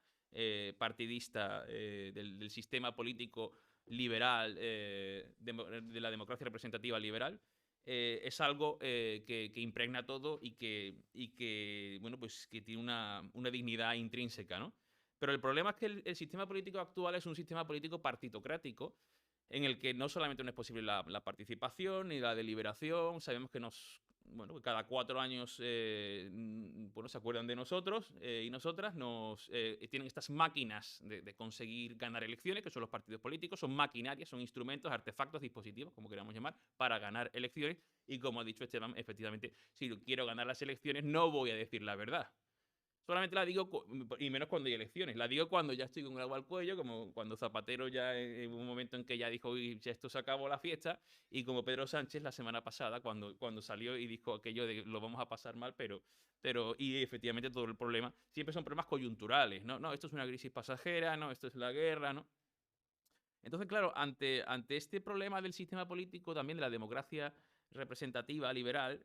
partidista del sistema político liberal, de la democracia representativa liberal, es algo que impregna todo y que, bueno, pues que tiene una dignidad intrínseca, ¿no? Pero el problema es que el sistema político actual es un sistema político partitocrático, en el que no solamente no es posible la participación ni la deliberación. Sabemos que bueno, cada 4 años bueno, se acuerdan de nosotros y nosotras, tienen estas máquinas de conseguir ganar elecciones, que son los partidos políticos, son maquinarias, son instrumentos, artefactos, dispositivos, como queramos llamar, para ganar elecciones. Y como ha dicho Esteban, efectivamente, si quiero ganar las elecciones, no voy a decir la verdad. Solamente la digo, y menos cuando hay elecciones, la digo cuando ya estoy con el agua al cuello, como cuando Zapatero ya en un momento en que ya dijo, uy, ya esto se acabó la fiesta, y como Pedro Sánchez la semana pasada, cuando salió y dijo aquello de lo vamos a pasar mal, y efectivamente todo el problema, siempre son problemas coyunturales, ¿no? No, esto es una crisis pasajera, no, esto es la guerra, ¿no? Entonces, claro, ante este problema del sistema político, también de la democracia representativa, liberal,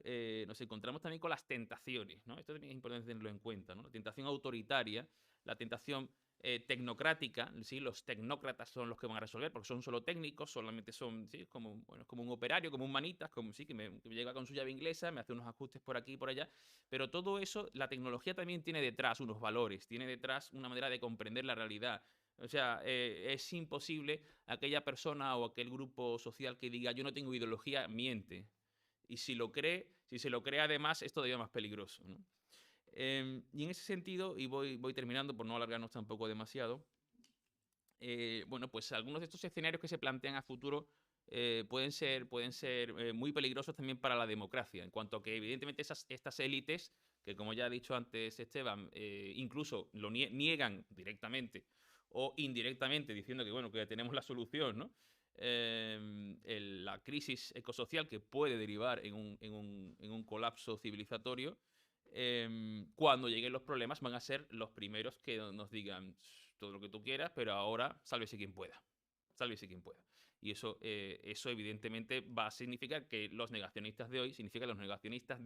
nos encontramos también con las tentaciones, ¿no? Esto también es importante tenerlo en cuenta, ¿no? La tentación autoritaria, la tentación tecnocrática, ¿sí? Los tecnócratas son los que van a resolver, porque son solo técnicos, solamente son, ¿sí? Como un operario, como un manitas, como sí, que me llega con su llave inglesa, me hace unos ajustes por aquí y por allá, pero todo eso, la tecnología también tiene detrás unos valores, tiene detrás una manera de comprender la realidad. O sea, es imposible aquella persona o aquel grupo social que diga yo no tengo ideología, miente. Y si se lo cree además, es todavía más peligroso, ¿no? Y en ese sentido, y voy terminando por no alargarnos tampoco demasiado, bueno, pues algunos de estos escenarios que se plantean a futuro pueden ser muy peligrosos también para la democracia, en cuanto a que evidentemente estas élites, que como ya ha dicho antes Esteban, incluso lo niegan directamente o indirectamente diciendo que, bueno, que tenemos la solución, ¿no? La crisis ecosocial que puede derivar en un colapso civilizatorio, cuando lleguen los problemas van a ser los primeros que nos digan todo lo que tú quieras, pero ahora sálvese quien pueda. Sálvese quien pueda. Y eso evidentemente va a significar que los negacionistas de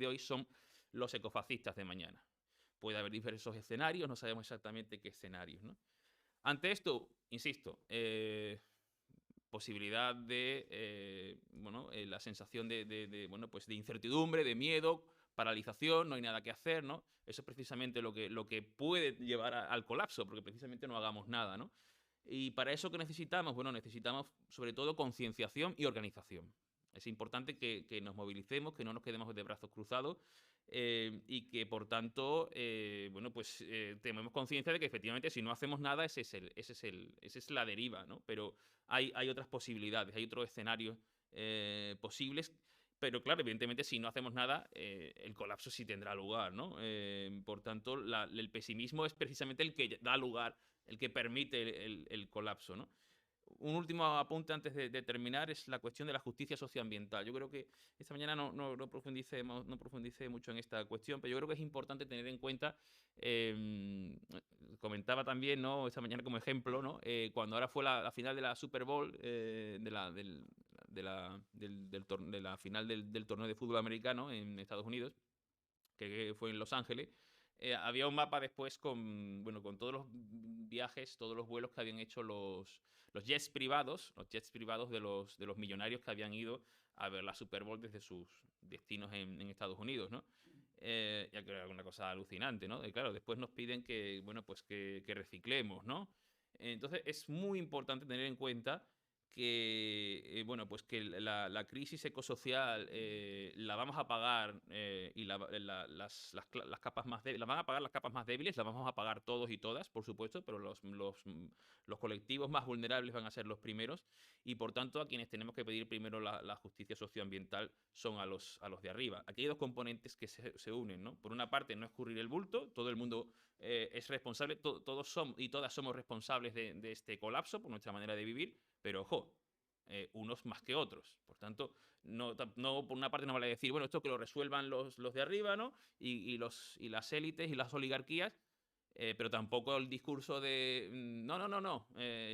hoy son los ecofascistas de mañana. Puede haber diversos escenarios, no sabemos exactamente qué escenarios, ¿no? Ante esto, insisto, posibilidad de, bueno, la sensación bueno, pues de incertidumbre, de miedo, paralización, no hay nada que hacer, ¿no? Eso es precisamente lo que puede llevar al colapso, porque precisamente no hagamos nada, ¿no? Y para eso, ¿qué necesitamos? Bueno, necesitamos sobre todo concienciación y organización. Es importante que nos movilicemos, que no nos quedemos de brazos cruzados y que, por tanto, bueno, pues tenemos conciencia de que efectivamente si no hacemos nada, esa es la deriva, ¿no? Pero hay otras posibilidades, hay otros escenarios posibles. Pero claro, evidentemente si no hacemos nada, el colapso sí tendrá lugar, ¿no? Por tanto, el pesimismo es precisamente el que da lugar, el que permite el colapso, ¿no? Un último apunte antes de terminar es la cuestión de la justicia socioambiental. Yo creo que esta mañana no profundicé mucho en esta cuestión, pero yo creo que es importante tener en cuenta, comentaba también, ¿no? Esta mañana como ejemplo, ¿no? Cuando ahora fue la final de la Super Bowl, de la final del torneo de fútbol americano en Estados Unidos, que fue en Los Ángeles, había un mapa después con todos los viajes, todos los vuelos que habían hecho los jets privados de los millonarios que habían ido a ver la Super Bowl desde sus destinos en Estados Unidos, ¿no? Ya que era una cosa alucinante, ¿no? Y claro, después nos piden que, bueno, pues que reciclemos, ¿no? Entonces es muy importante tener en cuenta que, bueno, pues que la crisis ecosocial la vamos a pagar y las capas más débiles, la van a pagar las capas más débiles, la vamos a pagar todos y todas, por supuesto, pero los colectivos más vulnerables van a ser los primeros y, por tanto, a quienes tenemos que pedir primero la justicia socioambiental son a los de arriba. Aquí hay dos componentes que se unen, ¿no? Por una parte, no escurrir el bulto, todo el mundo es responsable, todos somos y todas somos responsables de este colapso por nuestra manera de vivir, pero ojo, unos más que otros. Por tanto, no por una parte no vale decir, bueno, esto que lo resuelvan los de arriba, ¿no? Y las élites y las oligarquías, pero tampoco el discurso de no, no, no, no,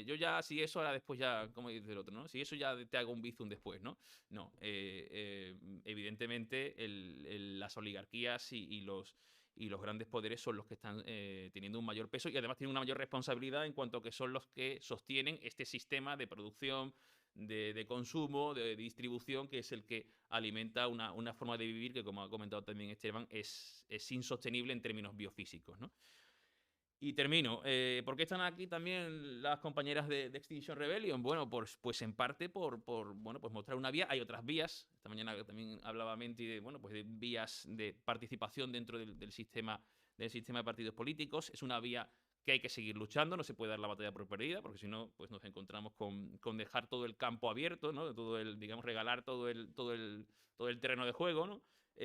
yo ya, si eso, ahora después ya, como dice el otro, ¿no? Si eso ya te hago un bizum después, ¿no? No, evidentemente las oligarquías y los grandes poderes son los que están teniendo un mayor peso y además tienen una mayor responsabilidad en cuanto a que son los que sostienen este sistema de producción, de consumo, de distribución, que es el que alimenta una forma de vivir que, como ha comentado también Esteban, es insostenible en términos biofísicos, ¿no? Y termino. ¿Por qué están aquí también las compañeras de Extinction Rebellion? Bueno, pues en parte por bueno, pues mostrar una vía. Hay otras vías. Esta mañana también hablaba Menti de, bueno, pues de vías de participación dentro del sistema de partidos políticos. Es una vía que hay que seguir luchando. No se puede dar la batalla por perdida, porque si no, pues nos encontramos con dejar todo el campo abierto, ¿no? Digamos, regalar todo el terreno de juego, ¿no?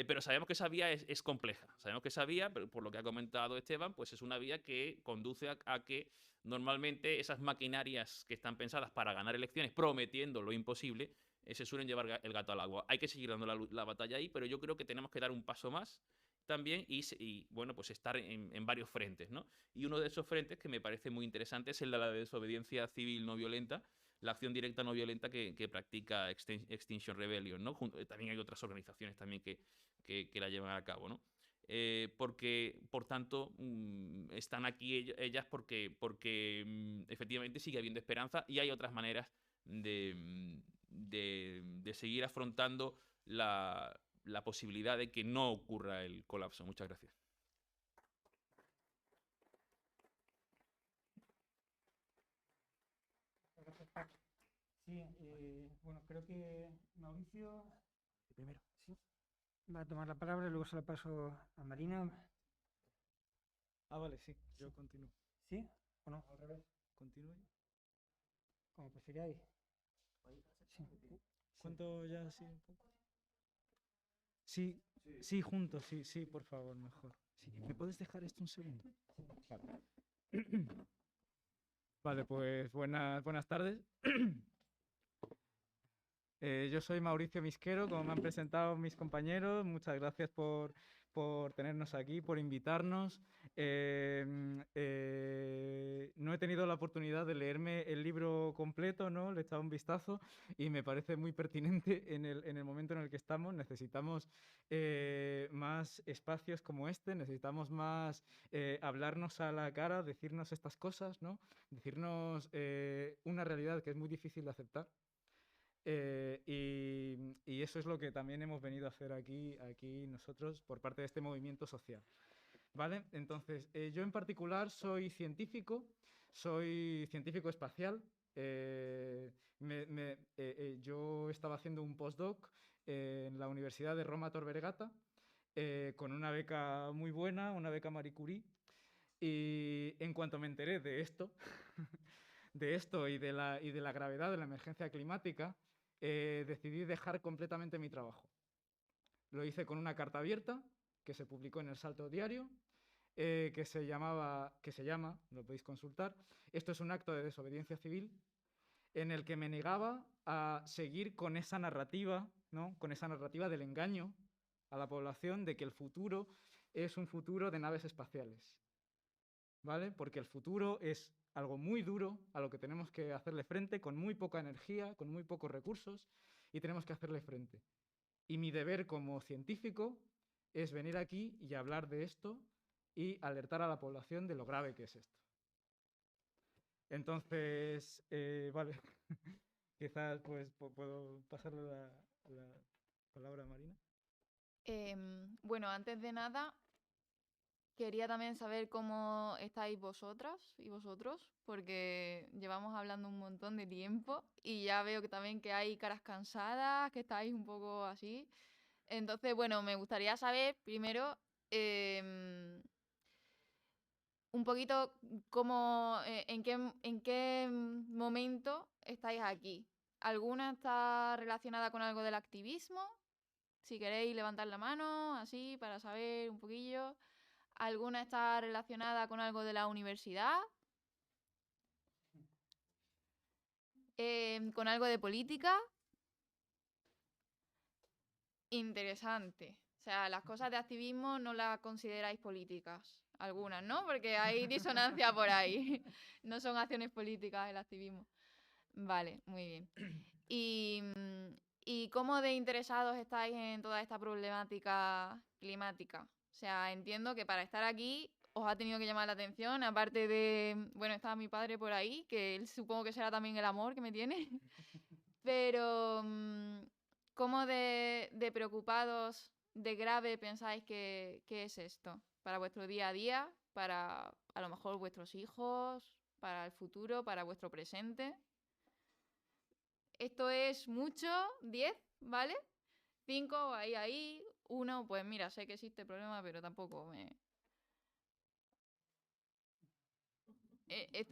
Pero sabemos que esa vía es compleja. Sabemos que esa vía, por lo que ha comentado Esteban, pues es una vía que conduce a que normalmente esas maquinarias que están pensadas para ganar elecciones, prometiendo lo imposible, se suelen llevar el gato al agua. Hay que seguir dando la batalla ahí, pero yo creo que tenemos que dar un paso más también y bueno, pues estar en varios frentes, ¿no? Y uno de esos frentes que me parece muy interesante es el de la desobediencia civil no violenta, la acción directa no violenta que practica Extinction Rebellion, ¿no? También hay otras organizaciones también que la llevan a cabo, ¿no? Porque, por tanto, están aquí ellas porque efectivamente sigue habiendo esperanza y hay otras maneras de seguir afrontando la posibilidad de que no ocurra el colapso. Muchas gracias. Sí, bueno, creo que Mauricio primero, sí, va a tomar la palabra y luego se la paso a Marina. Ah, vale, sí, yo continúo. ¿Sí o no? Al revés. ¿Continúo yo? Como prefiráis. Sí. ¿Cuento ya así un poco? Sí, sí, juntos, sí, por favor, mejor. Sí. ¿Me puedes dejar esto un segundo? Vale. Vale, pues buenas tardes. Yo soy Mauricio Misquero, como me han presentado mis compañeros. Muchas gracias por tenernos aquí, por invitarnos. No he tenido la oportunidad de leerme el libro completo, ¿no? Le he echado un vistazo y me parece muy pertinente en el momento en el que estamos. Necesitamos más espacios como este, necesitamos más hablarnos a la cara, decirnos estas cosas, ¿no? Decirnos una realidad que es muy difícil de aceptar. Y eso es lo que también hemos venido a hacer aquí nosotros por parte de este movimiento social. ¿Vale? Entonces, yo en particular soy científico espacial. Yo estaba haciendo un postdoc en la Universidad de Roma Tor Vergata con una beca muy buena, una beca Marie Curie. Y en cuanto me enteré de esto, y de la gravedad de la emergencia climática, decidí dejar completamente mi trabajo. Lo hice con una carta abierta que se publicó en El Salto Diario, que se llama, lo podéis consultar, esto es un acto de desobediencia civil, en el que me negaba a seguir con esa narrativa, ¿no? Con esa narrativa del engaño a la población de que el futuro es un futuro de naves espaciales, ¿vale? Porque el futuro es algo muy duro a lo que tenemos que hacerle frente con muy poca energía, con muy pocos recursos, y tenemos que hacerle frente. Y mi deber como científico es venir aquí y hablar de esto y alertar a la población de lo grave que es esto. Entonces, vale, quizás pues puedo pasarle la palabra a Marina. Bueno, antes de nada, quería también saber cómo estáis vosotras y vosotros, porque llevamos hablando un montón de tiempo y ya veo que también que hay caras cansadas, que estáis un poco así. Entonces, bueno, me gustaría saber primero un poquito cómo, en qué momento estáis aquí. ¿Alguna está relacionada con algo del activismo? Si queréis levantar la mano, así, para saber un poquillo. ¿Alguna está relacionada con algo de la universidad? ¿Con algo de política? Interesante. sea, las cosas de activismo no las consideráis políticas, algunas, ¿no? Porque hay disonancia por ahí. No son acciones políticas el activismo. Vale, muy bien. ¿Y cómo de interesados estáis en toda esta problemática climática? O sea, entiendo que para estar aquí os ha tenido que llamar la atención, aparte de, bueno, estaba mi padre por ahí, que él supongo que será también el amor que me tiene, pero ¿cómo de preocupados, de grave pensáis que es esto? Para vuestro día a día, para a lo mejor vuestros hijos, para el futuro, para vuestro presente. Esto es mucho, 10, ¿vale? 5, ahí. 1, pues mira, sé que existe el problema, pero tampoco me...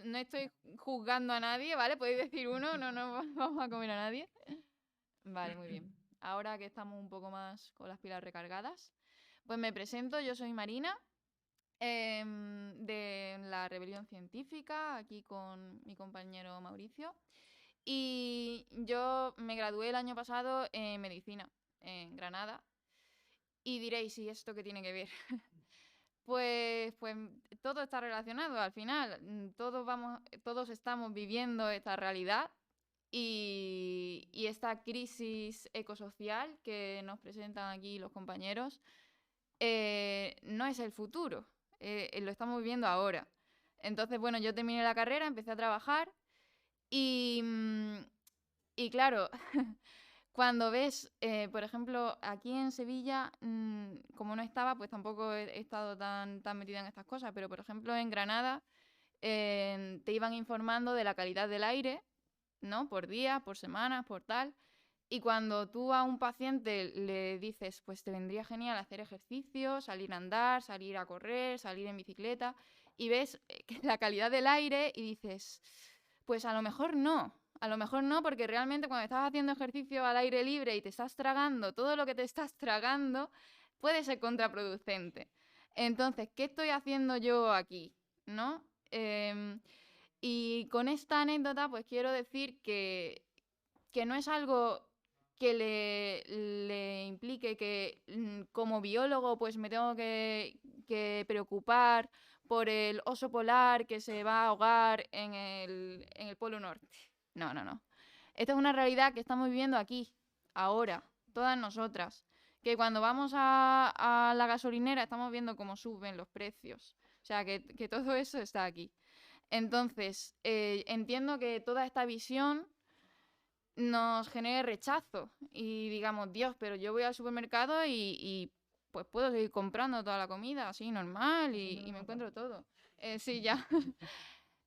no estoy juzgando a nadie, ¿vale? Podéis decir 1, no vamos a comer a nadie. Vale, muy bien. Ahora que estamos un poco más con las pilas recargadas, pues me presento, yo soy Marina, de la Rebelión Científica, aquí con mi compañero Mauricio. Y yo me gradué el año pasado en Medicina, en Granada. Y diréis, ¿y esto qué tiene que ver? Pues todo está relacionado al final. Todos estamos viviendo esta realidad y esta crisis ecosocial que nos presentan aquí los compañeros no es el futuro, lo estamos viviendo ahora. Entonces, bueno, yo terminé la carrera, empecé a trabajar y claro, cuando ves, por ejemplo, aquí en Sevilla, como no estaba, pues tampoco he estado tan metida en estas cosas, pero por ejemplo en Granada te iban informando de la calidad del aire, ¿no? Por días, por semanas, por tal. Y cuando tú a un paciente le dices, pues te vendría genial hacer ejercicio, salir a andar, salir a correr, salir en bicicleta, y ves la calidad del aire y dices, pues a lo mejor no. A lo mejor no, porque realmente cuando estás haciendo ejercicio al aire libre y te estás tragando todo lo que te estás tragando, puede ser contraproducente. Entonces, ¿qué estoy haciendo yo aquí? ¿No? Y con esta anécdota, pues quiero decir que no es algo que le implique que como biólogo pues me tengo que preocupar por el oso polar que se va a ahogar en el Polo Norte. No. Esta es una realidad que estamos viviendo aquí, ahora, todas nosotras. Que cuando vamos a la gasolinera estamos viendo cómo suben los precios. O sea, que todo eso está aquí. Entonces, entiendo que toda esta visión nos genere rechazo y digamos, Dios, pero yo voy al supermercado y pues puedo seguir comprando toda la comida así normal y me encuentro todo. Sí, ya.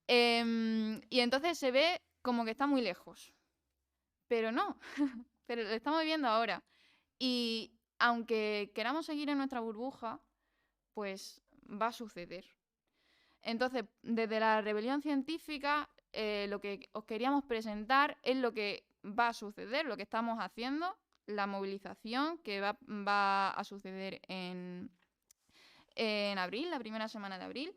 Y entonces se ve como que está muy lejos. Pero no, pero lo estamos viviendo ahora. Y aunque queramos seguir en nuestra burbuja, pues va a suceder. Entonces, desde la Rebelión Científica, lo que os queríamos presentar es lo que va a suceder, lo que estamos haciendo, la movilización que va a suceder en abril, la primera semana de abril.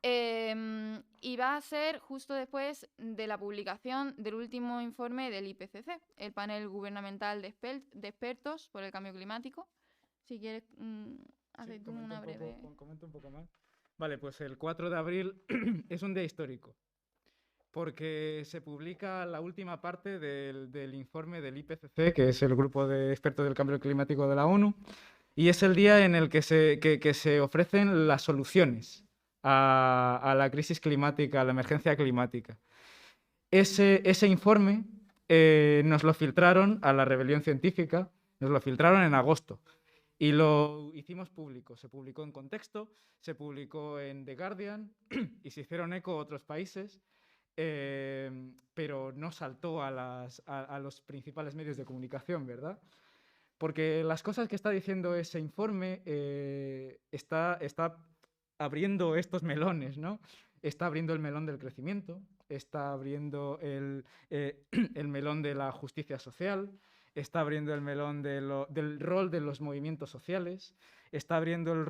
Y va a ser justo después de la publicación del último informe del IPCC, el panel gubernamental de expertos por el cambio climático. Si quieres, hacer tú una breve... Comento un poco más. Vale, pues el 4 de abril es un día histórico, porque se publica la última parte del informe del IPCC, que es el grupo de expertos del cambio climático de la ONU, y es el día en el que se ofrecen las soluciones a la crisis climática, a la emergencia climática. Ese informe nos lo filtraron a la Rebelión Científica, nos lo filtraron en agosto. Y lo hicimos público, se publicó en Contexto, se publicó en The Guardian y se hicieron eco otros países, pero no saltó a los principales medios de comunicación, ¿verdad? Porque las cosas que está diciendo ese informe está abriendo estos melones, ¿no? Está abriendo el melón del crecimiento, está abriendo el melón de la justicia social, está abriendo el melón del rol de los movimientos sociales, está abriendo el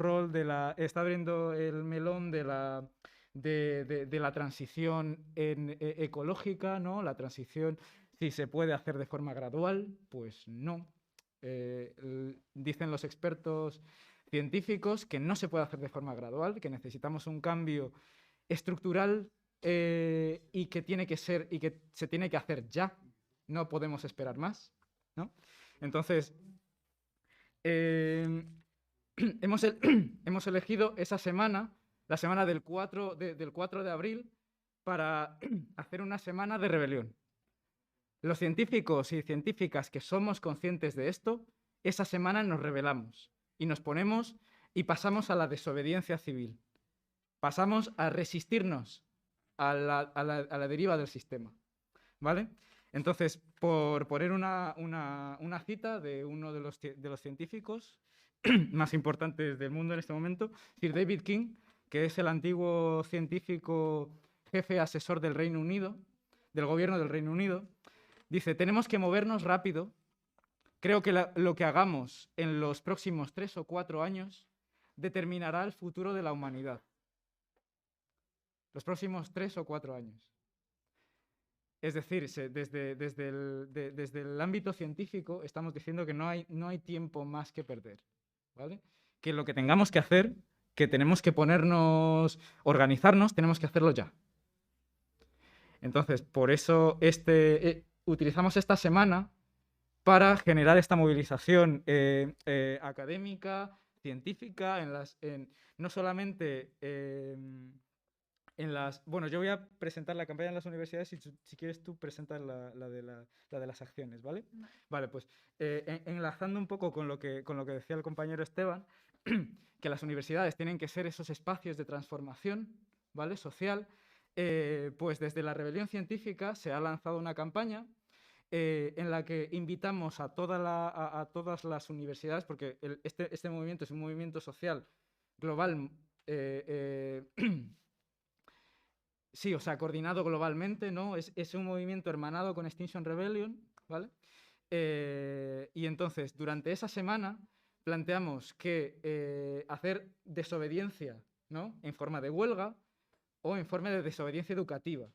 melón de la transición ecológica, ¿no? La transición, si se puede hacer de forma gradual, pues no. Dicen los expertos científicos que no se puede hacer de forma gradual, que necesitamos un cambio estructural y que se tiene que hacer ya. No podemos esperar más, ¿no? Entonces, hemos elegido esa semana, la semana del 4 de abril, para hacer una semana de rebelión. Los científicos y científicas que somos conscientes de esto, esa semana nos rebelamos y nos ponemos y pasamos a la desobediencia civil. Pasamos a resistirnos a la deriva del sistema, ¿vale? Entonces, por poner una cita de uno de los científicos más importantes del mundo en este momento, Sir David King, que es el antiguo científico jefe asesor del Reino Unido, del gobierno del Reino Unido, dice: tenemos que movernos rápido. Creo que lo que hagamos en los próximos 3 o 4 años determinará el futuro de la humanidad. Los próximos 3 o 4 años. Es decir, desde el ámbito científico estamos diciendo que no hay tiempo más que perder, ¿vale? Que lo que tengamos que hacer, que tenemos que organizarnos, tenemos que hacerlo ya. Entonces, por eso utilizamos esta semana para generar esta movilización académica, científica, no solamente bueno, yo voy a presentar la campaña en las universidades y si quieres tú presentas la de las acciones, ¿vale? Vale, pues enlazando un poco con lo que decía el compañero Esteban, que las universidades tienen que ser esos espacios de transformación, ¿vale? Social, pues desde la rebelión científica se ha lanzado una campaña en la que invitamos a todas las universidades, porque este movimiento es un movimiento social global, sí, o sea, coordinado globalmente, ¿no? Es un movimiento hermanado con Extinction Rebellion, ¿vale? Y entonces, durante esa semana, planteamos que hacer desobediencia, ¿no? En forma de huelga o en forma de desobediencia educativa,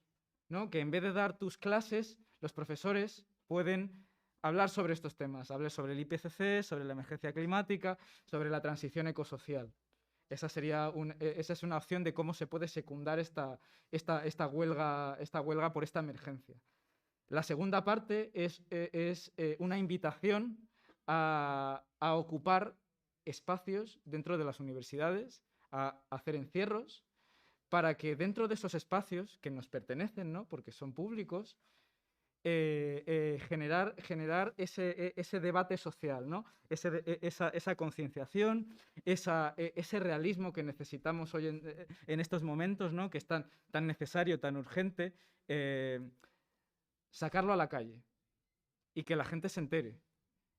¿no? Que en vez de dar tus clases, los profesores pueden hablar sobre estos temas, hablar sobre el IPCC, sobre la emergencia climática, sobre la transición ecosocial. Esa es una opción de cómo se puede secundar esta huelga por esta emergencia. La segunda parte es una invitación a ocupar espacios dentro de las universidades, a hacer encierros, para que dentro de esos espacios que nos pertenecen, ¿no? Porque son públicos, generar ese debate social, ¿no? Esa concienciación, ese realismo que necesitamos hoy en estos momentos, ¿no? Que es tan necesario, tan urgente, sacarlo a la calle y que la gente se entere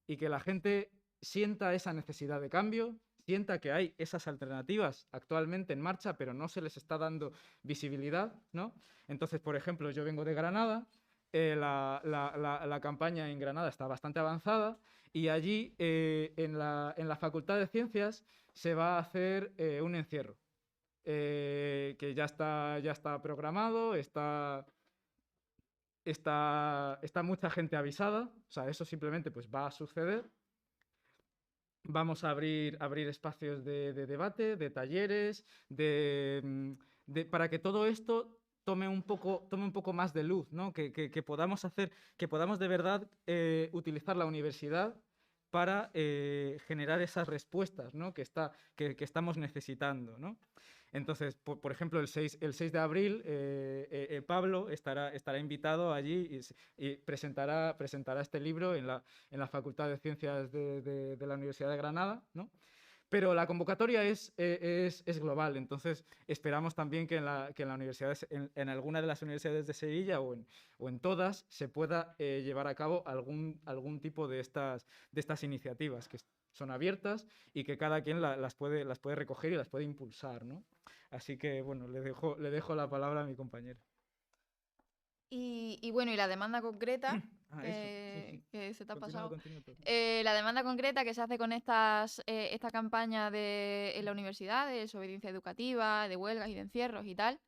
y que la gente sienta esa necesidad de cambio, sienta que hay esas alternativas actualmente en marcha, pero no se les está dando visibilidad, ¿no? Entonces, por ejemplo, yo vengo de Granada. La campaña en Granada está bastante avanzada y allí en la Facultad de Ciencias se va a hacer un encierro que ya está programado, está mucha gente avisada, o sea, eso simplemente pues va a suceder. Vamos a abrir espacios de debate, de talleres, para que todo esto tome un poco más de luz, ¿no? Que podamos de verdad utilizar la universidad para generar esas respuestas, ¿no? que estamos necesitando, ¿no? Entonces, por ejemplo, el 6 de abril, Pablo estará invitado allí y presentará este libro en la Facultad de Ciencias de la Universidad de Granada, ¿no? Pero la convocatoria es global, entonces esperamos también que en la universidad, en alguna de las universidades de Sevilla o en todas se pueda llevar a cabo algún tipo de estas iniciativas que son abiertas y que cada quien las puede recoger y las puede impulsar, ¿no? Así que, bueno, le dejo la palabra a mi compañero. Y bueno, y la demanda concreta que se te ha pasado. La demanda concreta que se hace con esta campaña en la universidad de desobediencia educativa, de huelgas y de encierros y tal,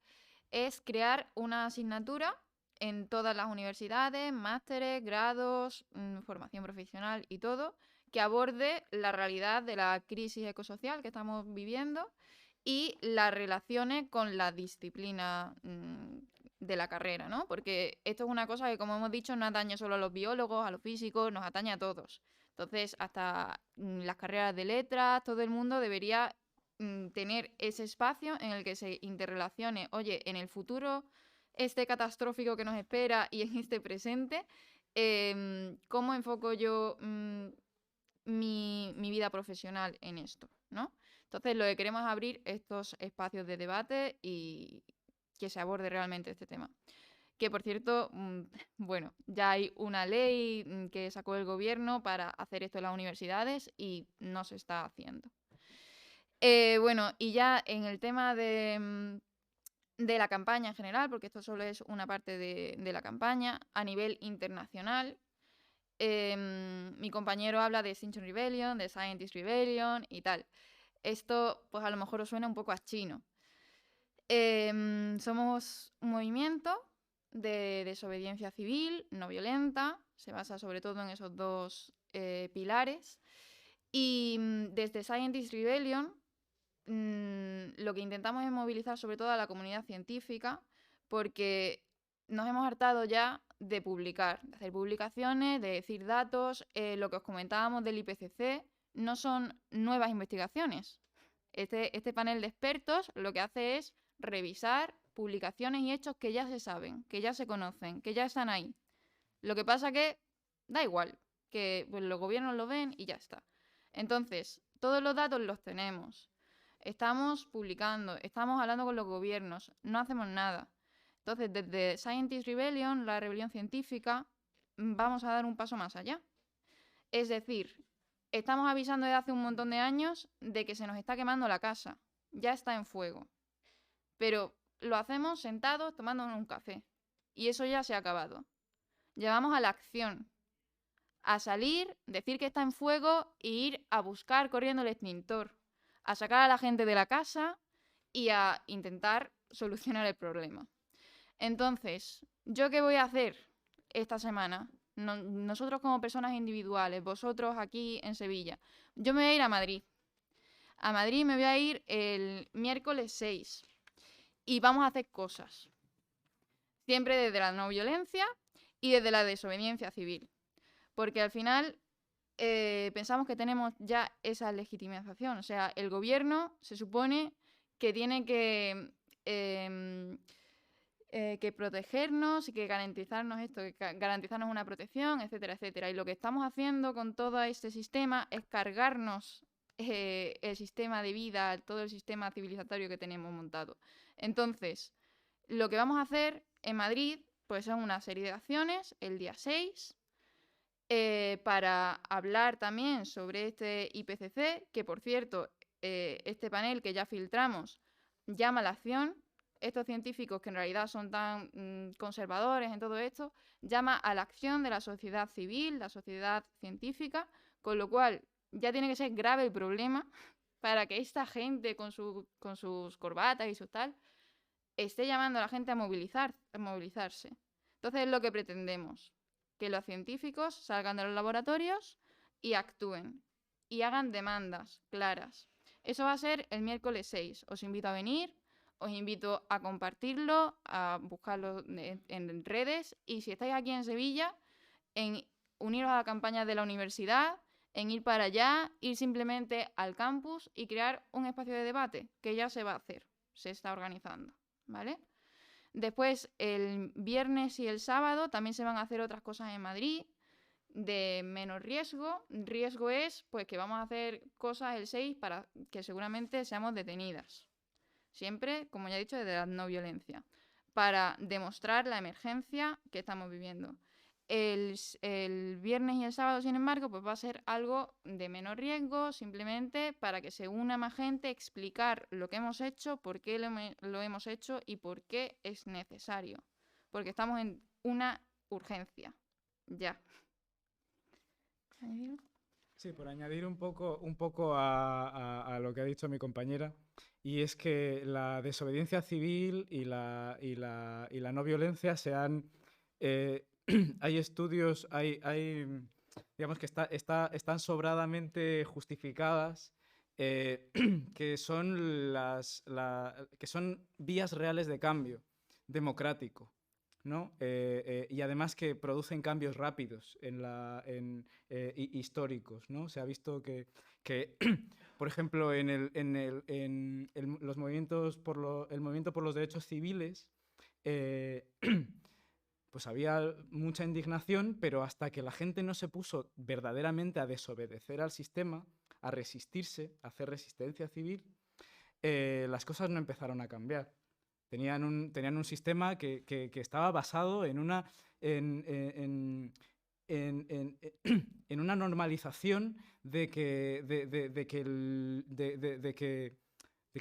es crear una asignatura en todas las universidades, másteres, grados, formación profesional y todo, que aborde la realidad de la crisis ecosocial que estamos viviendo y las relaciones con la disciplina de la carrera, ¿no? Porque esto es una cosa que, como hemos dicho, no atañe solo a los biólogos, a los físicos, nos atañe a todos. Entonces, hasta las carreras de letras, todo el mundo debería tener ese espacio en el que se interrelacione, oye, en el futuro este catastrófico que nos espera y en este presente, ¿cómo enfoco yo mi vida profesional en esto, ¿no? Entonces, lo que queremos es abrir estos espacios de debate y que se aborde realmente este tema. Que, por cierto, bueno, ya hay una ley que sacó el gobierno para hacer esto en las universidades y no se está haciendo. Bueno, y ya en el tema de la campaña en general, porque esto solo es una parte de la campaña, a nivel internacional, mi compañero habla de Extinction Rebellion, de Scientist Rebellion y tal. Esto, pues a lo mejor os suena un poco a chino. Somos un movimiento de desobediencia civil, no violenta, se basa sobre todo en esos dos pilares. Y desde Scientist Rebellion lo que intentamos es movilizar sobre todo a la comunidad científica, porque nos hemos hartado ya de publicar, de hacer publicaciones, de decir datos. Lo que os comentábamos del IPCC no son nuevas investigaciones. Este panel de expertos lo que hace es revisar publicaciones y hechos que ya se saben, que ya se conocen, que ya están ahí. Lo que pasa que da igual, que pues, los gobiernos lo ven y ya está. Entonces, todos los datos los tenemos. Estamos publicando, estamos hablando con los gobiernos, no hacemos nada. Entonces, desde Scientist Rebellion, la rebelión científica, vamos a dar un paso más allá. Es decir, estamos avisando desde hace un montón de años de que se nos está quemando la casa. Ya está en fuego. Pero lo hacemos sentados tomándonos un café. Y eso ya se ha acabado. Llevamos a la acción. A salir, decir que está en fuego e ir a buscar corriendo el extintor. A sacar a la gente de la casa y a intentar solucionar el problema. Entonces, ¿yo qué voy a hacer esta semana? Nosotros como personas individuales, vosotros aquí en Sevilla. Yo me voy a ir a Madrid. A Madrid me voy a ir el miércoles 6. Y vamos a hacer cosas. Siempre desde la no violencia y desde la desobediencia civil. Porque al final pensamos que tenemos ya esa legitimización. O sea, el gobierno se supone que tiene que protegernos y que garantizarnos esto, que garantizarnos una protección, etcétera, etcétera. Y lo que estamos haciendo con todo este sistema es cargarnos el sistema de vida, todo el sistema civilizatorio que tenemos montado. Entonces, lo que vamos a hacer en Madrid, pues son una serie de acciones el día 6, para hablar también sobre este IPCC, que por cierto, este panel que ya filtramos llama a la acción. Estos científicos que en realidad son tan conservadores en todo esto, llama a la acción de la sociedad civil, la sociedad científica, con lo cual ya tiene que ser grave el problema para que esta gente con sus corbatas y sus tal esté llamando a la gente a movilizarse. Entonces es lo que pretendemos, que los científicos salgan de los laboratorios y actúen y hagan demandas claras. Eso va a ser el miércoles 6. Os invito a venir. Os invito a compartirlo, a buscarlo en redes y si estáis aquí en Sevilla, en uniros a la campaña de la universidad, en ir para allá, ir simplemente al campus y crear un espacio de debate que ya se va a hacer, se está organizando, ¿vale? Después, el viernes y el sábado también se van a hacer otras cosas en Madrid de menos riesgo. Riesgo es pues que vamos a hacer cosas el 6 para que seguramente seamos detenidas. Siempre, como ya he dicho, desde la no violencia, para demostrar la emergencia que estamos viviendo. El viernes y el sábado, sin embargo, pues va a ser algo de menor riesgo, simplemente para que se una más gente, explicar lo que hemos hecho, por qué lo hemos hecho y por qué es necesario. Porque estamos en una urgencia. Ya. Sí, por añadir un poco a lo que ha dicho mi compañera, y es que la desobediencia civil y la no violencia hay estudios, hay digamos que están sobradamente justificadas, que son que son vías reales de cambio democrático, ¿no? Y además que producen cambios rápidos históricos, ¿no? Se ha visto que por ejemplo, los movimientos el movimiento por los derechos civiles, pues había mucha indignación, pero hasta que la gente no se puso verdaderamente a desobedecer al sistema, a resistirse, a hacer resistencia civil, las cosas no empezaron a cambiar. Tenían un sistema que estaba basado en una normalización de que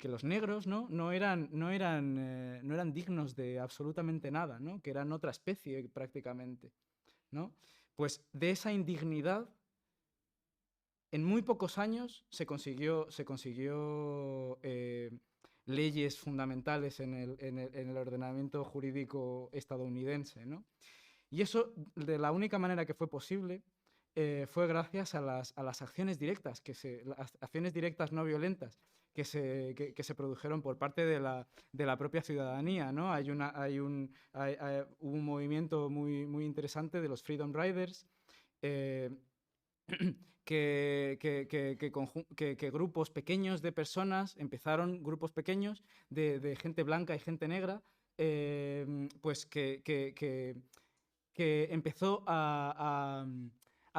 los negros no eran dignos de absolutamente nada, ¿no? Que eran otra especie prácticamente, ¿no? Pues de esa indignidad, en muy pocos años se consiguió leyes fundamentales en el ordenamiento jurídico estadounidense, ¿no? Y eso, de la única manera que fue posible, fue gracias a las acciones directas, las acciones directas no violentas que se produjeron por parte de la propia ciudadanía, ¿no? Hubo un movimiento muy interesante de los Freedom Riders, que grupos pequeños de personas grupos pequeños de gente blanca y gente negra, pues que empezó a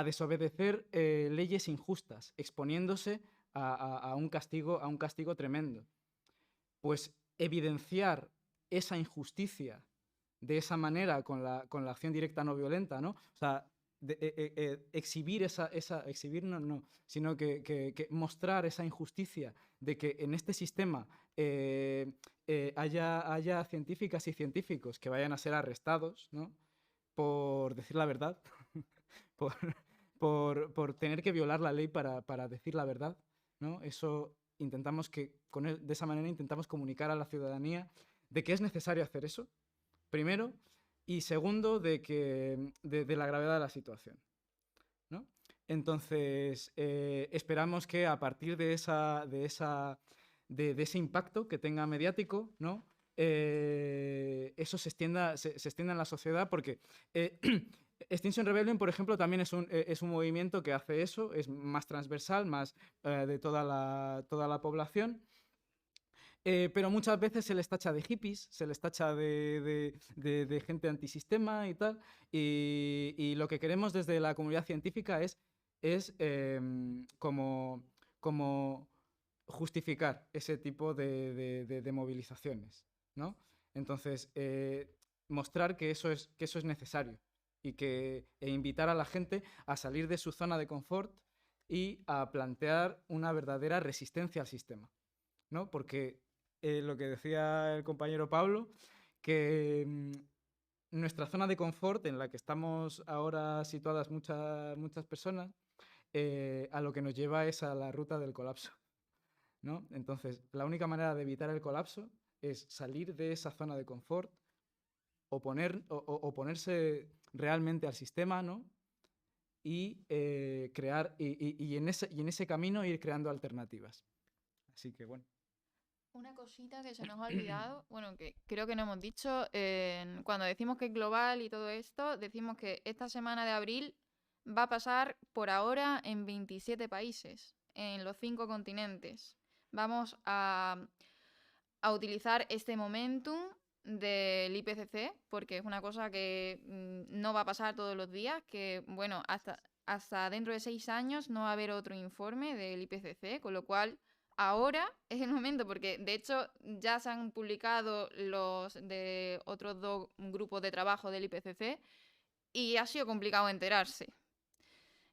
desobedecer leyes injustas, exponiéndose a un castigo tremendo. Pues evidenciar esa injusticia de esa manera con la acción directa no violenta, ¿no? O sea, exhibir sino que mostrar esa injusticia de que en este sistema haya científicas y científicos que vayan a ser arrestados, ¿no? Por decir la verdad, por tener que violar la ley para decir la verdad, ¿no? Eso de esa manera intentamos comunicar a la ciudadanía de que es necesario hacer eso, primero, y segundo, de la gravedad de la situación, ¿no? Entonces, esperamos que a partir de ese impacto que tenga mediático, ¿no? Eso se extienda en la sociedad, porque Extinction Rebellion, por ejemplo, también es un movimiento que hace eso, es más transversal, más de toda la población. Pero muchas veces se les tacha de hippies, se les tacha de gente antisistema y tal, y lo que queremos desde la comunidad científica es como justificar ese tipo de movilizaciones, ¿no? Entonces, mostrar que eso es necesario e invitar a la gente a salir de su zona de confort y a plantear una verdadera resistencia al sistema, ¿no? Porque lo que decía el compañero Pablo, que nuestra zona de confort en la que estamos ahora situadas muchas personas, a lo que nos lleva es a la ruta del colapso, ¿no? Entonces, la única manera de evitar el colapso es salir de esa zona de confort, oponerse realmente al sistema, ¿no? Y crear, y en ese camino ir creando alternativas. Así que bueno. Una cosita que se nos ha olvidado, bueno, que creo que no hemos dicho, cuando decimos que es global y todo esto, decimos que esta semana de abril va a pasar por ahora en 27 países, en los 5 continentes. Vamos a utilizar este momentum del IPCC, porque es una cosa que no va a pasar todos los días, que bueno, hasta dentro de 6 años no va a haber otro informe del IPCC, con lo cual ahora es el momento, porque de hecho ya se han publicado los de otros 2 grupos de trabajo del IPCC y ha sido complicado enterarse.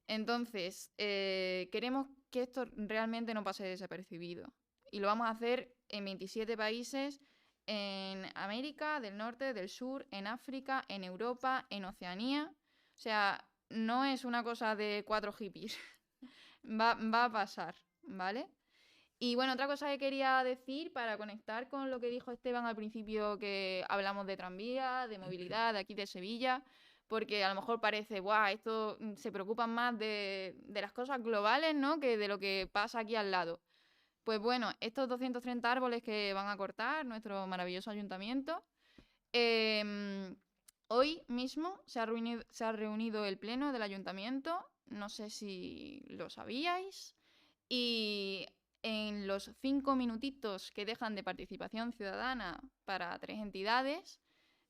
Entonces, queremos que esto realmente no pase desapercibido. Y lo vamos a hacer en 27 países, en América del Norte, del Sur, en África, en Europa, en Oceanía. O sea, no es una cosa de 4 hippies. va a pasar, ¿vale? Y bueno, otra cosa que quería decir para conectar con lo que dijo Esteban al principio, que hablamos de tranvía, de movilidad, de aquí de Sevilla, porque a lo mejor parece, ¡guau! Esto se preocupan más de las cosas globales, ¿no? Que de lo que pasa aquí al lado. Pues bueno, estos 230 árboles que van a cortar nuestro maravilloso ayuntamiento, hoy mismo se ha reunido el pleno del ayuntamiento, no sé si lo sabíais, y en los 5 minutitos que dejan de participación ciudadana para 3 entidades,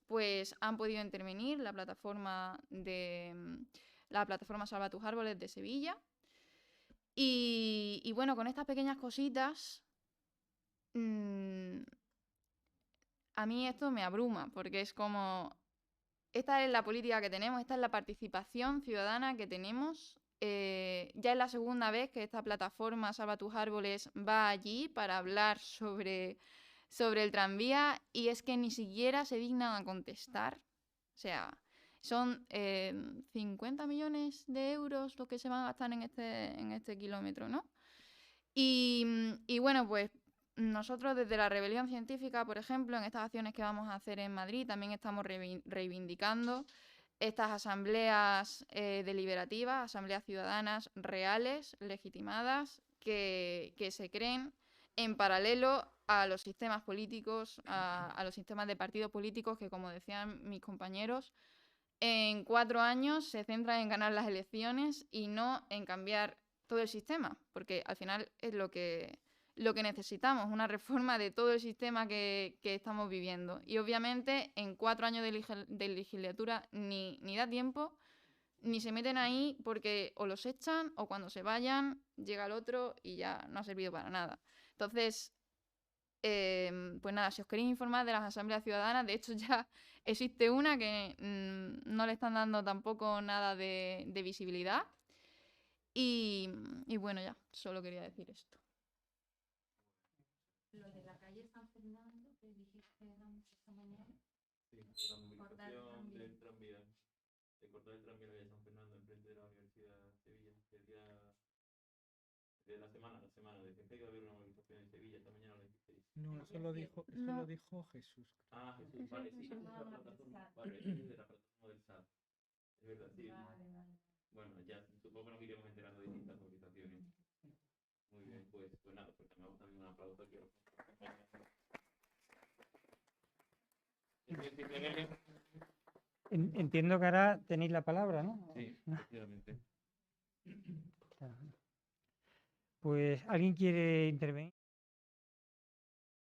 pues han podido intervenir la plataforma Salva tus Árboles de Sevilla. Y bueno, con estas pequeñas cositas, a mí esto me abruma, porque es como, esta es la política que tenemos, esta es la participación ciudadana que tenemos. Ya es la segunda vez que esta plataforma Salva tus Árboles va allí para hablar sobre el tranvía, y es que ni siquiera se dignan a contestar. O sea, son 50 millones de euros lo que se van a gastar en este kilómetro, ¿no? Y bueno, pues nosotros desde la Rebelión Científica, por ejemplo, en estas acciones que vamos a hacer en Madrid, también estamos reivindicando estas asambleas deliberativas, asambleas ciudadanas reales, legitimadas, que se creen en paralelo a los sistemas políticos, a los sistemas de partidos políticos que, como decían mis compañeros, en 4 años se centran en ganar las elecciones y no en cambiar todo el sistema, porque al final es lo que necesitamos, una reforma de todo el sistema que estamos viviendo. Y obviamente en 4 años de legislatura ni da tiempo, ni se meten ahí, porque o los echan o cuando se vayan llega el otro y ya no ha servido para nada. Entonces, pues nada, si os queréis informar de las asambleas ciudadanas, de hecho ya existe una que no le están dando tampoco nada de visibilidad. Y bueno, ya, solo quería decir esto. Lo de la calle San Fernando, que dijiste esta mañana. Sí, la movilización del tranvía, de cortar el tranvía de San Fernando enfrente de la Universidad de Sevilla, de la semana, de que iba a haber una movilización en Sevilla, esta mañana lo dijisteis. No, eso lo dijo Jesús. Ah, Jesús, vale, sí, esa es la plataforma, vale, esa es de la plataforma del SAT. Es verdad, sí. Vale. Bueno, ya supongo que nos iremos enterando de distintas movilizaciones. Muy bien, pues nada, pues también también un aplauso aquí a los compañeros. Entiendo que ahora tenéis la palabra, ¿no? Sí, efectivamente. Pues, ¿alguien quiere intervenir?